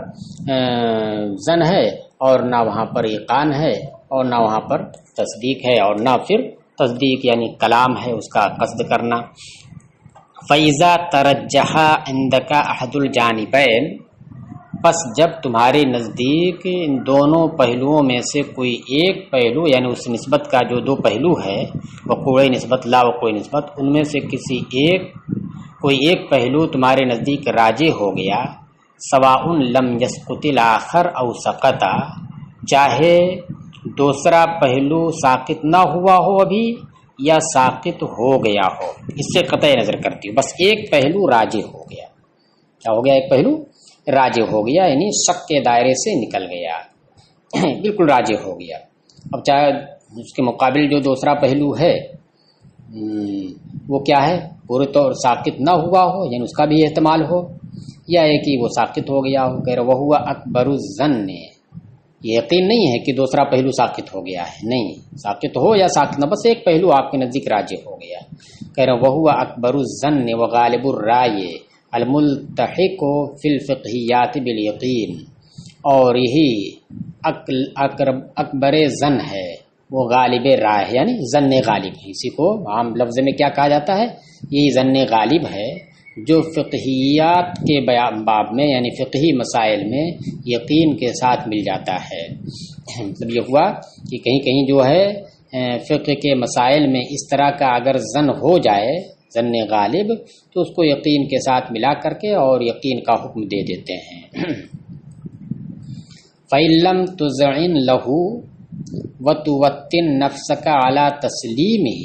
ظن ہے اور نہ وہاں پر ایقان ہے اور نہ وہاں پر تصدیق ہے، اور نہ پھر تصدیق یعنی کلام ہے اس کا قصد کرنا۔ فَإِذَا تَرَجَّحَ عِندَكَ أَحَدُ الْجَانِبَيْنِ، پس جب تمہارے نزدیک ان دونوں پہلوؤں میں سے کوئی ایک پہلو، یعنی اس نسبت کا جو دو پہلو ہے، وقوع نسبت لا وقوع نسبت، ان میں سے کوئی ایک پہلو تمہارے نزدیک راجح ہو گیا، سواء لم يسقط الآخر او سقط، چاہے دوسرا پہلو ساقط نہ ہوا ہو ابھی یا ساقط ہو گیا ہو، اس سے قطع نظر کرتی ہوں، بس ایک پہلو راجح ہو گیا۔ کیا ہو گیا؟ ایک پہلو راجح ہو گیا، یعنی شک کے دائرے سے نکل گیا، بالکل راجح ہو گیا۔ اب چاہے اس کے مقابل جو دوسرا پہلو ہے وہ کیا ہے، پورے طور ساقط نہ ہوا ہو، یعنی اس کا بھی احتمال ہو، یا ہے کہ وہ ساقط ہو گیا ہو۔ کہہ رہے وہ اکبر الظن، یہ یقین نہیں ہے کہ دوسرا پہلو ساقط ہو گیا ہے، نہیں، ساقط ہو یا ساقط نہ، بس ایک پہلو آپ کے نزدیک راجح ہو گیا۔ کہہ رہے وہ اکبر الظن وغالب الرائے الملتحق فی الفقہیات بالیقین، اور یہی اکبر ظن ہے، وہ غالب رائے ہے، یعنی ظن غالب ہے، اسی کو عام لفظ میں کیا کہا جاتا ہے، یہی ظن غالب ہے جو فقہیات کے باب میں یعنی فقہی مسائل میں یقین کے ساتھ مل جاتا ہے۔ مطلب یہ ہوا کہ کہیں کہیں جو ہے فقہ کے مسائل میں اس طرح کا اگر ظن ہو جائے، ظن غالب، تو اس کو یقین کے ساتھ ملا کر کے اور یقین کا حکم دے دیتے ہیں۔ فَإِن لَّمْ تُذْعِن لَهُ وَتُوَطِّن نَفْسَكَ عَلَى تَسْلِيمِهِ،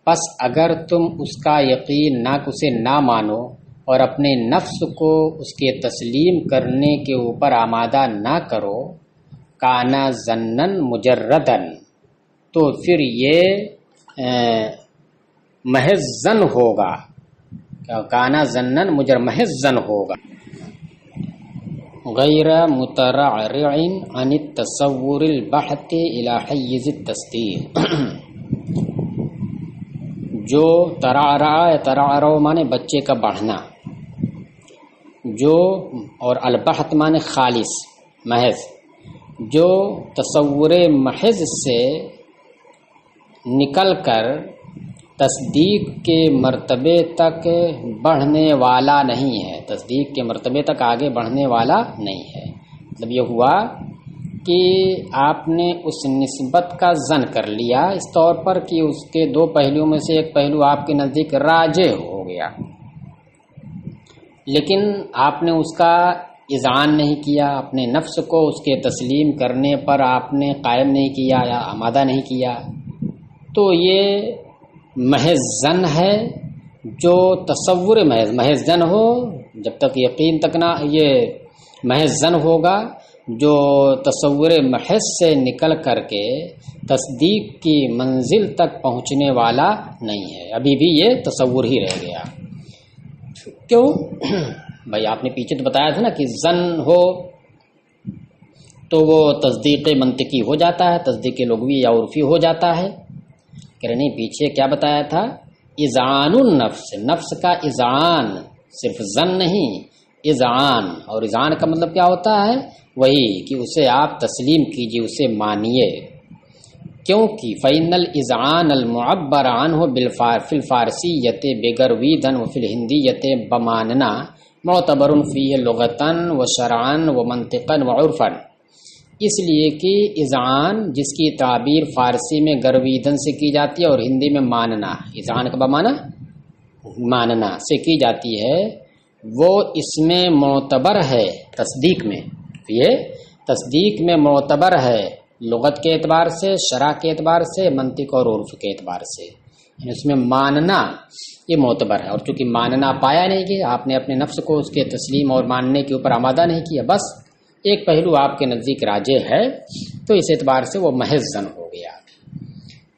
پس اگر تم اس کا یقین اسے نہ مانو اور اپنے نفس کو اس کے تسلیم کرنے کے اوپر آمادہ نہ کرو، کانا ظنن مجردن، تو پھر یہ محض ظن ہوگا، کانا ظنن محض ظن ہوگا، غیر مترعرع عن التصور البحث الى حیز التصدیق۔ جو ترعرع مانے بچے کا بڑھنا، جو اور البحث مانے خالص محض، جو تصور محض سے نکل کر تصدیق کے مرتبے تک بڑھنے والا نہیں ہے، تصدیق کے مرتبے تک آگے بڑھنے والا نہیں ہے۔ مطلب یہ ہوا کہ آپ نے اس نسبت کا ظن کر لیا اس طور پر کہ اس کے دو پہلوؤں میں سے ایک پہلو آپ کے نزدیک راجح ہو گیا، لیکن آپ نے اس کا اذعان نہیں کیا، اپنے نفس کو اس کے تسلیم کرنے پر آپ نے قائم نہیں کیا یا آمادہ نہیں کیا، تو یہ محض ظن ہے۔ جو تصور محض ظن ہو، جب تک یقین تک نہ، یہ محض ظن ہوگا جو تصور محض سے نکل کر کے تصدیق کی منزل تک پہنچنے والا نہیں ہے، ابھی بھی یہ تصور ہی رہ گیا۔ کیوں بھائی؟ آپ نے پیچھے تو بتایا تھا نا کہ ظن ہو تو وہ تصدیق منطقی ہو جاتا ہے، تصدیق لغوی یا عرفی ہو جاتا ہے۔ کہہ رہے نہیں، پیچھے کیا بتایا تھا؟ اذعان النفس، نفس کا اذعان، صرف ظن نہیں، اذعان۔ اور اذعان کا مطلب کیا ہوتا ہے؟ وہی کہ اسے آپ تسلیم کیجیے، اسے مانیے، کیونکہ فإن الاذعان المعبر عنہ فی الفارسیۃ بغرویدن وفی الہندیۃ بماننا معتبر فیہ لغتاً و شرعاً و منطقاً و عرفاً۔ اس لیے کہ اذعان جس کی تعبیر فارسی میں گرویدن سے کی جاتی ہے اور ہندی میں ماننا، اذعان کا بمانا ماننا سے کی جاتی ہے، وہ اس میں معتبر ہے، تصدیق میں، یہ تصدیق میں معتبر ہے لغت کے اعتبار سے، شرع کے اعتبار سے، منطق اور عرف کے اعتبار سے، یعنی اس میں ماننا یہ معتبر ہے۔ اور چونکہ ماننا پایا نہیں کہ آپ نے اپنے نفس کو اس کے تسلیم اور ماننے کے اوپر آمادہ نہیں کیا، بس ایک پہلو آپ کے نزدیک راجح ہے، تو اس اعتبار سے وہ محض ظن ہو گیا۔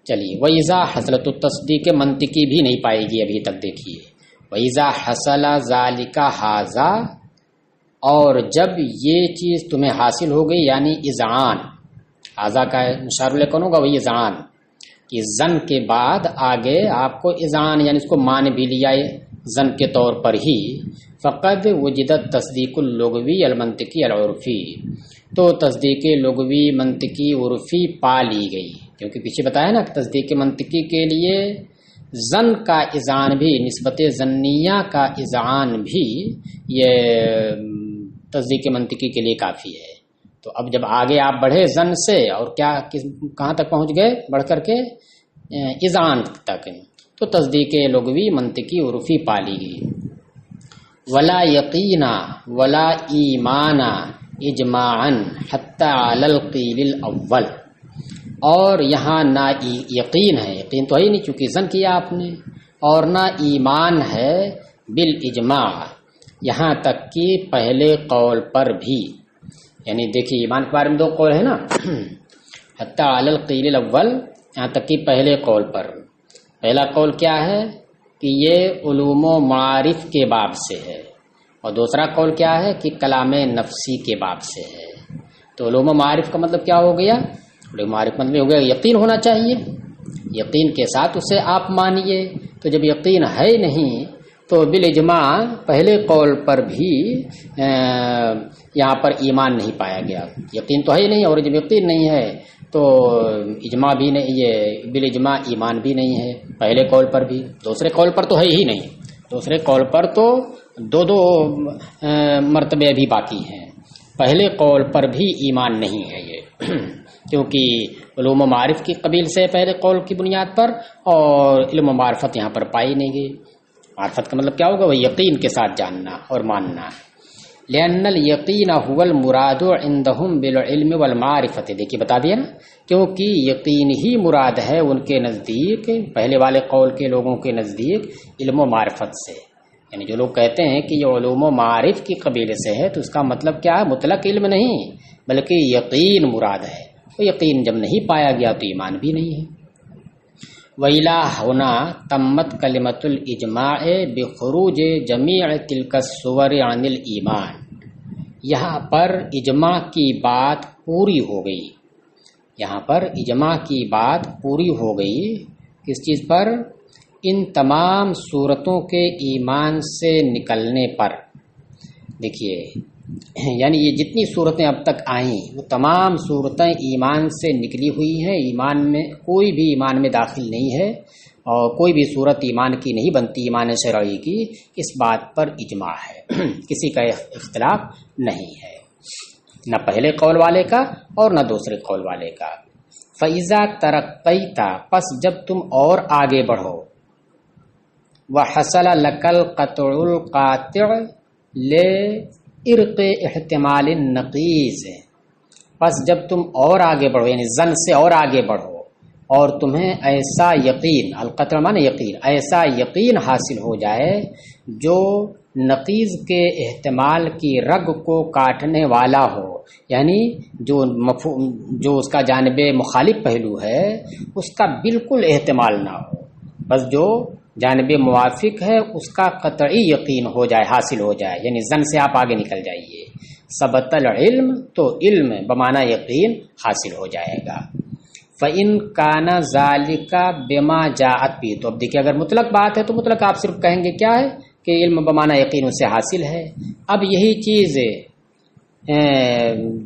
چلیے، وَإِذَا حَصَلَتُ التصدیق منطقی بھی نہیں پائے گی ابھی تک، دیکھیے وَإِذَا حَصَلَ ذَلِكَ هَذَا، اور جب یہ چیز تمہیں حاصل ہو گئی، یعنی اذعان، هذا کا مشار الیہ کون ہوگا؟ وہی اذعان، کہ ظن کے بعد آگے آپ کو اذعان، یعنی اس کو مان بھی لیا ظن کے طور پر ہی، فقد وجدت تصدیق اللغوی المنطقی العرفی، تو تصدیق لغوی منطقی عرفی پا لی گئی، کیونکہ پیچھے بتایا نا کہ تصدیق منطقی کے لیے ظن کا اذعان بھی، نسبت ظنیہ کا اذعان بھی یہ تصدیق منطقی کے لیے کافی ہے۔ تو اب جب آگے آپ بڑھے ظن سے، اور کہاں تک پہنچ گئے بڑھ کر کے؟ اذعان تک، تو تصدیق لغوی منطقی عرفی پا لی گئی۔ ولا یقینا ولا ایمانا اجماعا حتی علی القیل الاول، اور یہاں نہ یقین ہے، یقین تو ہے ہی نہیں چونکہ ظن کیا آپ نے، اور نہ ایمان ہے بالاجماع، یہاں تک کہ پہلے قول پر بھی، یعنی دیکھیے ایمان کے بارے میں دو قول ہے نا، حتی علی القیل الاول، یہاں تک کہ پہلے قول پر۔ پہلا قول کیا ہے؟ کہ یہ علوم و معارف کے باب سے ہے، اور دوسرا قول کیا ہے؟ کہ کلام نفسی کے باب سے ہے۔ تو علوم و معارف کا مطلب کیا ہو گیا؟ علوم و معارف مطلب ہو گیا یقین ہونا چاہیے، یقین کے ساتھ اسے آپ مانیے۔ تو جب یقین ہے نہیں تو بالاجماع پہلے قول پر بھی یہاں پر ایمان نہیں پایا گیا، یقین تو ہے ہی نہیں، اور جب یقین نہیں ہے تو اجماع بھی نہیں، یہ بالاجماع ایمان بھی نہیں ہے پہلے قول پر بھی، دوسرے قول پر تو ہے ہی نہیں، دوسرے قول پر تو دو مرتبے بھی باقی ہیں، پہلے قول پر بھی ایمان نہیں ہے یہ، کیونکہ علوم و معارف کی قبیل سے پہلے قول کی بنیاد پر، اور علم و معرفت یہاں پر پائی نہیں گئی۔ معرفت کا مطلب کیا ہوگا؟ وہ یقین کے ساتھ جاننا اور ماننا۔ لأن الیقین هو المراد عندهم بالعلم والمعرفت، دیکھیے بتا دیا نا، کیونکہ یقین ہی مراد ہے ان کے نزدیک، پہلے والے قول کے لوگوں کے نزدیک، علم و معرفت سے، یعنی جو لوگ کہتے ہیں کہ یہ علوم و معارف کی قبیلے سے ہے تو اس کا مطلب کیا ہے؟ مطلق علم نہیں بلکہ یقین مراد ہے. تو یقین جب نہیں پایا گیا تو ایمان بھی نہیں ہے. وَإِلَىٰ هُنَا تَمَّتْ كَلِمَةُ الْإِجْمَاعِ بِخُرُوجِ جَمِيعِ تِلْكَ الصُّوَرِ عَنِ الْإِيمَانِ. یہاں پر اجماع کی بات پوری ہو گئی. یہاں پر اجماع کی بات پوری ہو گئی. کس چیز پر؟ ان تمام صورتوں کے ایمان سے نکلنے پر. دیکھیے یعنی یہ جتنی صورتیں اب تک آئیں وہ تمام صورتیں ایمان سے نکلی ہوئی ہیں. ایمان میں کوئی بھی ایمان میں داخل نہیں ہے اور کوئی بھی صورت ایمان کی نہیں بنتی ایمان شرعی کی. اس بات پر اجماع ہے، کسی کا اختلاف نہیں ہے، نہ پہلے قول والے کا اور نہ دوسرے قول والے کا. فَإِذَا تَرَقَّيْتَ پس جب تم اور آگے بڑھو، وَحَصَلَ لَكَ الْقَطْعُ الْقَاطِعُ لِعِرْقِ احتمال النقیض. پس جب تم اور آگے بڑھو یعنی ظن سے اور آگے بڑھو اور تمہیں ایسا یقین، القطع معنی یقین، ایسا یقین حاصل ہو جائے جو نقیض کے احتمال کی رگ کو کاٹنے والا ہو، یعنی جو اس کا جانب مخالف پہلو ہے اس کا بالکل احتمال نہ ہو، بس جو جانب موافق ہے اس کا قطعی یقین ہو جائے، حاصل ہو جائے، یعنی ظن سے آپ آگے نکل جائیے. ثبت العلم تو علم بمعنی یقین حاصل ہو جائے گا. فَإِن كَانَ ذَلِكَ بِمَا جَاءَتْ بِهِ. تو اب دیکھیے اگر مطلق بات ہے تو مطلق آپ صرف کہیں گے کیا ہے کہ علم بمعنی یقین اس سے حاصل ہے. اب یہی چیز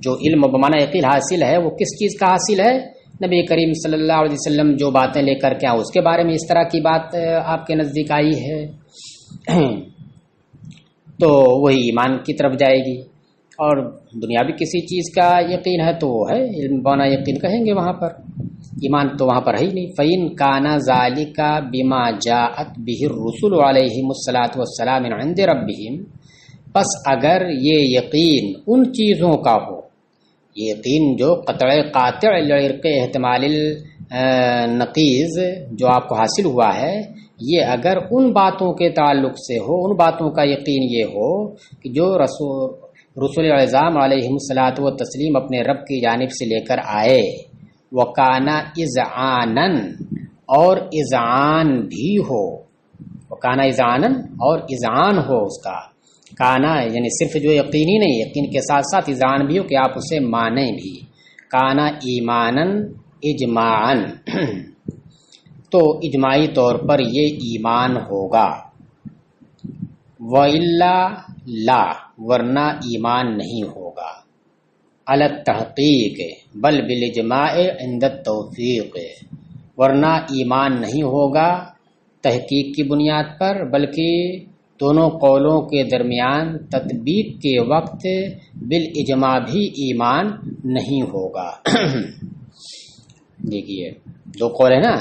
جو علم بمعنی یقین حاصل ہے وہ کس چیز کا حاصل ہے؟ نبی کریم صلی اللہ علیہ وسلم جو باتیں لے کر کے اس کے بارے میں اس طرح کی بات آپ کے نزدیک آئی ہے تو وہی ایمان کی طرف جائے گی. اور دنیاوی کسی چیز کا یقین ہے تو وہ ہے علم بمعنی یقین کہیں گے، وہاں پر ایمان تو وہاں پر ہے ہی نہیں. فَإِن كَانَ ذَلِكَ بِمَا جَاءَتْ بِهِ الرُّسُلُ عَلَيْهِمُ الصَّلَاةُ وَالسَّلَامُ مِنْ عِنْدِ رَبِّهِمْ. پس اگر یہ یقین ان چیزوں کا ہو، یہ یقین جو قطع قاطع لعرق احتمال نقیض جو آپ کو حاصل ہوا ہے، یہ اگر ان باتوں کے تعلق سے ہو، ان باتوں کا یقین یہ ہو کہ جو رسول اعظام علیہم الصلاۃ والتسلیم اپنے رب کی جانب سے لے کر آئے، وکانا اذعانن اور اذعان بھی ہو، وکانا اذعانن اور اذعان ہو اس کا. کانا یعنی صرف جو یقینی نہیں، یقین کے ساتھ ساتھ اذعان بھی ہو کہ آپ اسے مانیں بھی. کانا ایمانن اجماعن تو اجماعی طور پر یہ ایمان ہوگا. وَإِلَّا لا ورنہ ایمان نہیں ہوگا. علی التحقیق بل بالاجماع عند التوفیق ورنہ ایمان نہیں ہوگا تحقیق کی بنیاد پر بلکہ دونوں قولوں کے درمیان تطبیق کے وقت بالاجماع بھی ایمان نہیں ہوگا. دیکھیے دو قول ہے نا،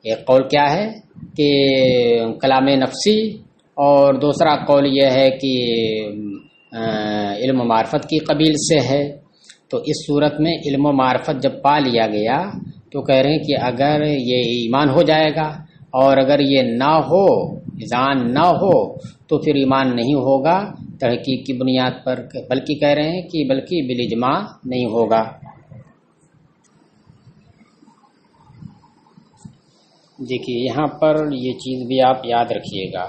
ایک قول کیا ہے کہ کلام نفسی اور دوسرا قول یہ ہے کہ علم و معرفت کی قبیل سے ہے. تو اس صورت میں علم و معرفت جب پا لیا گیا تو کہہ رہے ہیں کہ اگر یہ ایمان ہو جائے گا اور اگر یہ نہ ہو، اذعان نہ ہو تو پھر ایمان نہیں ہوگا تحقیق کی بنیاد پر، بلکہ کہہ رہے ہیں کہ بلکہ بالاجماع نہیں ہوگا. دیکھیے یہاں پر یہ چیز بھی آپ یاد رکھیے گا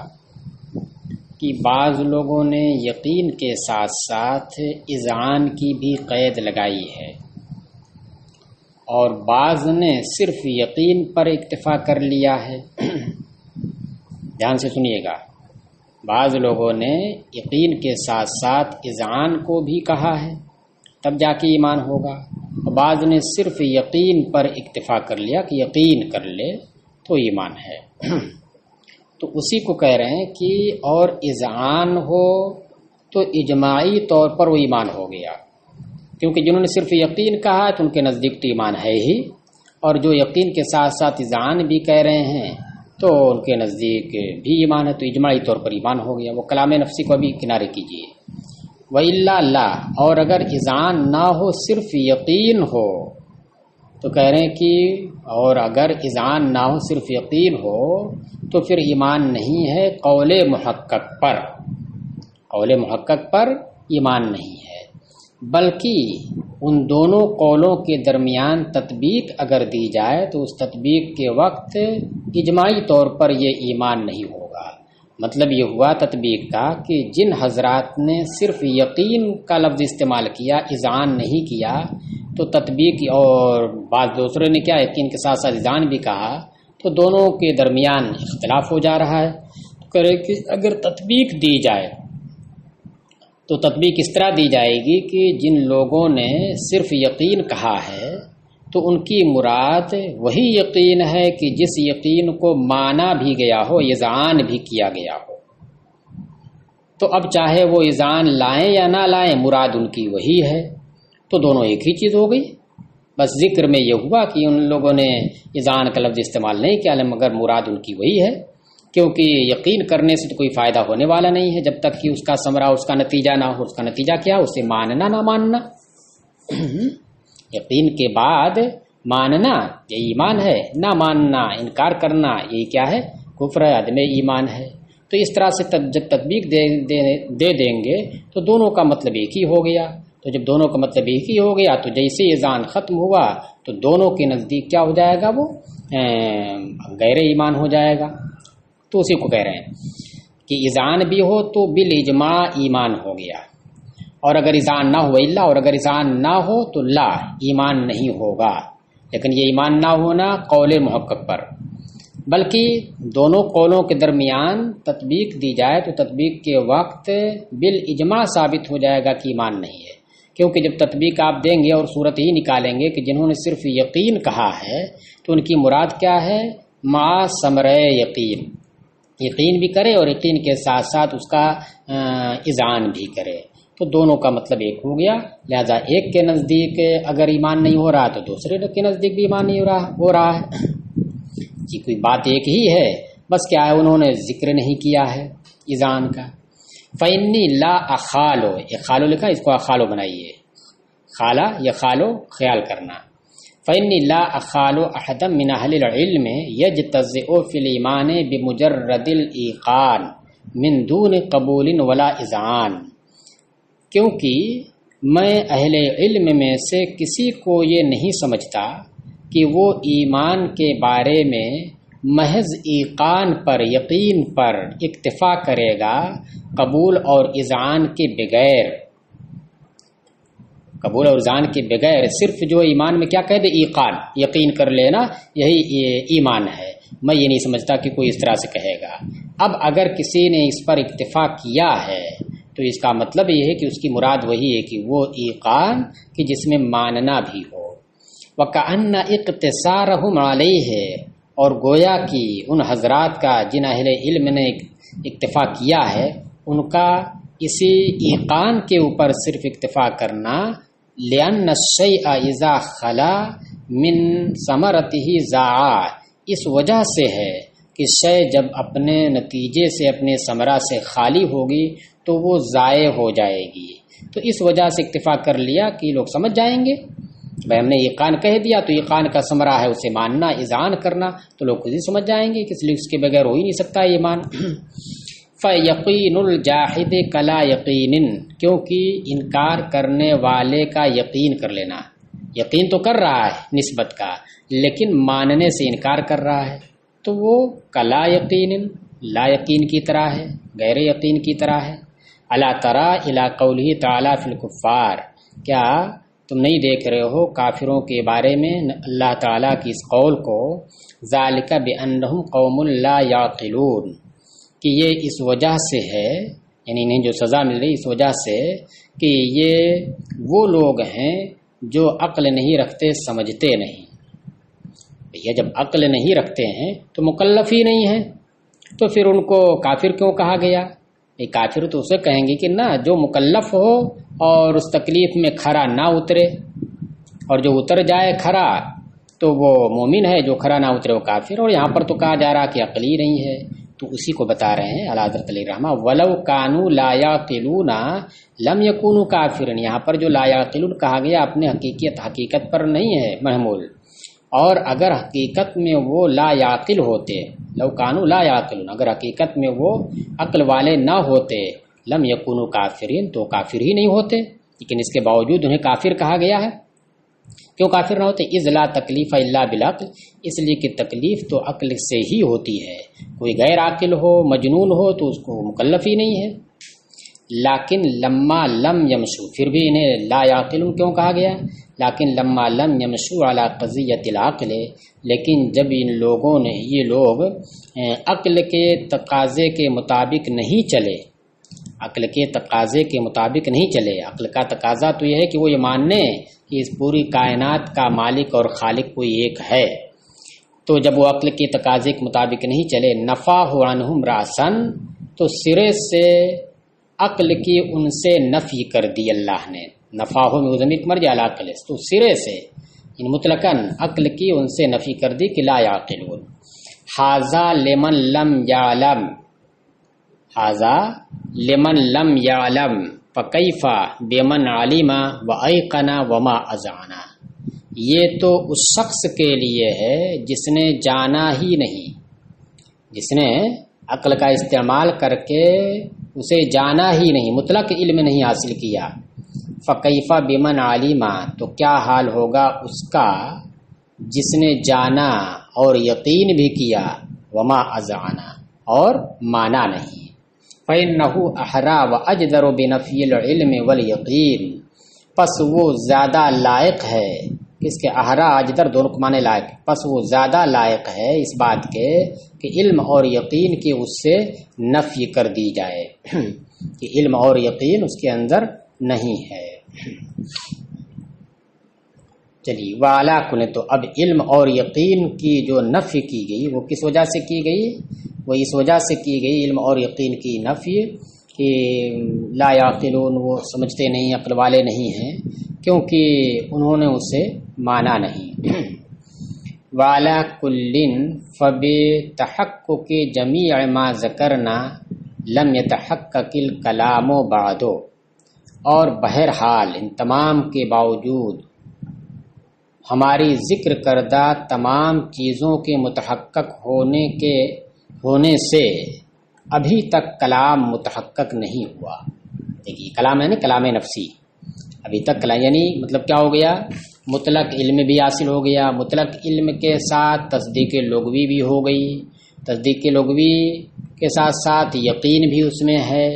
کہ بعض لوگوں نے یقین کے ساتھ ساتھ اذعان کی بھی قید لگائی ہے اور بعض نے صرف یقین پر اکتفا کر لیا ہے. دھیان سے سنیے گا، بعض لوگوں نے یقین کے ساتھ ساتھ اذعان کو بھی کہا ہے تب جا کے ایمان ہوگا، اور بعض نے صرف یقین پر اکتفا کر لیا کہ یقین کر لے تو ایمان ہے. تو اسی کو کہہ رہے ہیں کہ اور اذعان ہو تو اجماعی طور پر وہ ایمان ہو گیا، کیونکہ جنہوں نے صرف یقین کہا تو ان کے نزدیک تو ایمان ہے ہی، اور جو یقین کے ساتھ ساتھ اذعان بھی کہہ رہے ہیں تو ان کے نزدیک بھی ایمان ہے، تو اجماعی طور پر ایمان ہو گیا. وہ کلام نفسی کو بھی کنارے کیجیے. وَإِلَّا لا اور اگر اذعان نہ ہو صرف یقین ہو تو کہہ رہے ہیں کہ اور اگر اذعان نہ ہو صرف یقین ہو تو پھر ایمان نہیں ہے قول محقق پر، قول محقق پر ایمان نہیں ہے، بلکہ ان دونوں قولوں کے درمیان تطبیق اگر دی جائے تو اس تطبیق کے وقت اجماعی طور پر یہ ایمان نہیں ہوگا۔ مطلب یہ ہوا تطبیق کا کہ جن حضرات نے صرف یقین کا لفظ استعمال کیا، اذعان نہیں کیا، تو تطبیق، اور بعض دوسرے نے کیا یقین کے ساتھ ساتھ اذعان بھی کہا، تو دونوں کے درمیان اختلاف ہو جا رہا ہے۔ کرے کہ اگر تطبیق دی جائے تو تطبیق اس طرح دی جائے گی کہ جن لوگوں نے صرف یقین کہا ہے تو ان کی مراد وہی یقین ہے کہ جس یقین کو مانا بھی گیا ہو، اذعان بھی کیا گیا ہو، تو اب چاہے وہ اذعان لائیں یا نہ لائیں مراد ان کی وہی ہے، تو دونوں ایک ہی چیز ہو گئی۔ بس ذکر میں یہ ہوا کہ ان لوگوں نے اذعان کا لفظ استعمال نہیں کیا مگر مراد ان کی وہی ہے، کیونکہ یقین کرنے سے تو کوئی فائدہ ہونے والا نہیں ہے جب تک کہ اس کا ثمرہ، اس کا نتیجہ نہ ہو۔ اس کا نتیجہ کیا؟ اسے ماننا نہ ماننا۔ یقین کے بعد ماننا یہ ایمان ہے، نہ ماننا انکار کرنا یہ کیا ہے؟ کفر ہے، عدم ایمان ہے۔ تو اس طرح سے جب تطبیق دے دیں گے تو دونوں کا مطلب ایک ہی ہو گیا۔ تو جب دونوں کا مطلب ایک ہی ہو گیا تو جیسے اذعان ختم ہوا تو دونوں کے نزدیک کیا ہو جائے گا؟ وہ غیر ایمان ہو جائے گا۔ تو اسی کو کہہ رہے ہیں کہ اذعان بھی ہو تو بالاجماع ایمان ہو گیا، اور اگر اذعان نہ ہو الا، اور اگر اذعان نہ ہو تو لا، ایمان نہیں ہوگا۔ لیکن یہ ایمان نہ ہونا قول محقق پر، بلکہ دونوں قولوں کے درمیان تطبیق دی جائے تو تطبیق کے وقت بالاجماع ثابت ہو جائے گا کہ ایمان نہیں ہے، کیونکہ جب تطبیق آپ دیں گے اور صورت ہی نکالیں گے کہ جنہوں نے صرف یقین کہا ہے تو ان کی مراد کیا ہے؟ مع ثمرہ یقین، یقین بھی کرے اور یقین کے ساتھ ساتھ اس کا اذعان بھی کرے، تو دونوں کا مطلب ایک ہو گیا۔ لہذا ایک کے نزدیک اگر ایمان نہیں ہو رہا تو دوسرے کے نزدیک بھی ایمان نہیں ہو رہا ہے جی، کوئی بات ایک ہی ہے، بس کیا ہے انہوں نے ذکر نہیں کیا ہے اذعان کا۔ فإنی لا اخالو، یہ خالو لکھا، اس کو اخالو بنائیے، خالہ یا خالو خیال کرنا۔ فإنی لا اخالو احدا من اہل العلم یجتزئ فی الایمان بمجرد الایقان من دون قبول ولا اذعان، کیونکہ میں اہل علم میں سے کسی کو یہ نہیں سمجھتا کہ وہ ایمان کے بارے میں محض ایقان پر، یقین پر اکتفا کرے گا قبول اور اذعان کے بغیر، قبول اور اذعان کے بغیر صرف جو ایمان میں کیا کہہ دے؟ ایقان، یقین کر لینا، یہی ایمان ہے۔ میں یہ نہیں سمجھتا کہ کوئی اس طرح سے کہے گا۔ اب اگر کسی نے اس پر اکتفا کیا ہے تو اس کا مطلب یہ ہے کہ اس کی مراد وہی ہے کہ وہ ایقان کہ جس میں ماننا بھی ہو۔ وَكَأَنَّ اِقْتِصَارَهُمْ عَلَيْهِ، اور گویا کہ ان حضرات کا جن اہل علم نے اکتفا کیا ہے ان کا اسی ایقان کے اوپر صرف اکتفا کرنا، لِأَنَّ الشَّيْءَ إِذَا خَلَا مِن ثَمَرَتِهِ ضَاعَ، اس وجہ سے ہے کہ شے جب اپنے نتیجے سے، اپنے ثمرہ سے خالی ہوگی تو وہ ضائع ہو جائے گی۔ تو اس وجہ سے اکتفا کر لیا کہ لوگ سمجھ جائیں گے، بھائی ہم نے ایقان کہہ دیا تو ایقان کا ثمرہ ہے اسے ماننا، اذعان کرنا، تو لوگ خود ہی سمجھ جائیں گے کہ اس لیے اس کے بغیر ہو ہی نہیں سکتا ایمان۔ فَيَقِينُ الْجَاحِدِ كَلَا يَقِينٍ، کیونکہ انکار کرنے والے کا یقین کر لینا، یقین تو کر رہا ہے نسبت کا لیکن ماننے سے انکار کر رہا ہے، تو وہ کلا یقین، لا یقین کی طرح ہے، غیر یقین کی طرح ہے۔ الا تری الی قولہ تعالی فی الکفار، کیا تم نہیں دیکھ رہے ہو کافروں کے بارے میں اللہ تعالیٰ کی اس قول کو، ذالک بانہم قوم لا یعقلون، کہ یہ اس وجہ سے ہے، یعنی انہیں جو سزا مل رہی اس وجہ سے کہ یہ وہ لوگ ہیں جو عقل نہیں رکھتے، سمجھتے نہیں۔ یہ جب عقل نہیں رکھتے ہیں تو مکلف ہی نہیں ہیں، تو پھر ان کو کافر کیوں کہا گیا؟ یہ کافر تو اسے کہیں گے کہ نہ جو مکلف ہو اور اس تکلیف میں کھرا نہ اترے، اور جو اتر جائے کھرا تو وہ مومن ہے، جو کھرا نہ اترے وہ کافر۔ اور یہاں پر تو کہا جا رہا کہ عقل ہی نہیں ہے، تو اسی کو بتا رہے ہیں اعلیٰ حضرت علیہ الرحمہ، وَلَوْ كَانُوا لَا يَعْقِلُونَ لَمْ يَكُونُوا كَافِرًا، یہاں پر جو لا یعقلون کہا گیا اپنے حقیقت پر نہیں ہے محمول، اور اگر حقیقت میں وہ لا یعقل ہوتے، لو کانوا لا یعقلون، اگر حقیقت میں وہ عقل والے نہ ہوتے، لم یکونوا کافرین، تو کافر ہی نہیں ہوتے، لیکن اس کے باوجود انہیں کافر کہا گیا ہے۔ کیوں کافر نہ ہوتے؟ اذ لا تکلیف الا بالعقل، اس لیے کہ تکلیف تو عقل سے ہی ہوتی ہے، کوئی غیر عاقل ہو، مجنون ہو تو اس کو مکلف ہی نہیں ہے۔ لیکن لما لم یمشو، پھر بھی انہیں لا یعقلون کیوں کہا گیا؟ لیکن لما لم یمشو علی قضیۃ العقل، لیکن جب ان لوگوں نے، یہ لوگ عقل کے تقاضے کے مطابق نہیں چلے، عقل کے تقاضے کے مطابق نہیں چلے، عقل کا تقاضا تو یہ ہے کہ وہ یہ ماننے کہ اس پوری کائنات کا مالک اور خالق کوئی ایک ہے، تو جب وہ عقل کے تقاضے کے مطابق نہیں چلے، نفاہ عنہم راسن، تو سرے سے عقل کی ان سے نفی کر دی اللہ نے، نفاہ میں ضمیر مرجع العقل، تو سرے سے ان مطلقاً عقل کی ان سے نفی کر دی کہ لا یعقلون۔ ھذا لمن لم یعلم، ھذا لمن لم یعلم فکیف بمن علم وایقن وما اذعن، یہ تو اس شخص کے لیے ہے جس نے جانا ہی نہیں، جس نے عقل کا استعمال کر کے اسے جانا ہی نہیں، مطلق علم نہیں حاصل کیا، فکیف بمن علم، تو کیا حال ہوگا اس کا جس نے جانا اور یقین بھی کیا، وما اذعن، اور مانا نہیں۔ فَإِنَّهُ أَحْرَى وَأَجْدَرُ بِنَفْيِ الْعِلْمِ وَالْيَقِينِ، پس وہ زیادہ لائق ہے، کس کے؟ احرا اجدر دونوں کو معنی لائق، پس وہ زیادہ لائق ہے اس بات کے کہ علم اور یقین کی اس سے نفی کر دی جائے کہ علم اور یقین اس کے اندر نہیں ہے۔ چلیے وعلیٰ کن، تو اب علم اور یقین کی جو نفی کی گئی وہ کس وجہ سے کی گئی؟ وہ اس وجہ سے کی گئی علم اور یقین کی نفی کہ لا یعقلون، وہ سمجھتے نہیں، عقل والے نہیں ہیں، کیونکہ انہوں نے اسے مانا نہیں۔ وعلیٰ کلٍ فبتحقق جمیع ما ذکرنا لم یتحقق الکلام بعد، اور بہرحال ان تمام کے باوجود ہماری ذکر کردہ تمام چیزوں کے متحقق ہونے سے ابھی تک کلام متحقق نہیں ہوا۔ دیکھیے کلام ہے نا، کلام نفسی، ابھی تک کلام یعنی مطلب کیا ہو گیا؟ مطلق علم بھی حاصل ہو گیا، مطلق علم کے ساتھ تصدیق لغوی بھی ہو گئی، تصدیق لغوی کے ساتھ ساتھ یقین بھی اس میں ہے،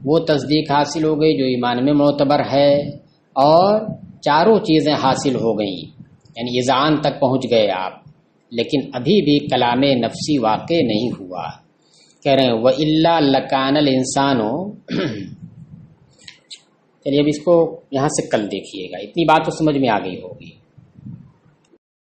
وہ تصدیق حاصل ہو گئی جو ایمان میں معتبر ہے، اور چاروں چیزیں حاصل ہو گئیں، یعنی اذعان تک پہنچ گئے آپ، لیکن ابھی بھی کلام نفسی واقع نہیں ہوا۔ کہہ رہے ہیں وَإِلَّا لَكَانَ الْإِنسَانُ، چلیے اب اس کو یہاں سے کل دیکھیے گا، اتنی بات تو سمجھ میں آ گئی ہوگی۔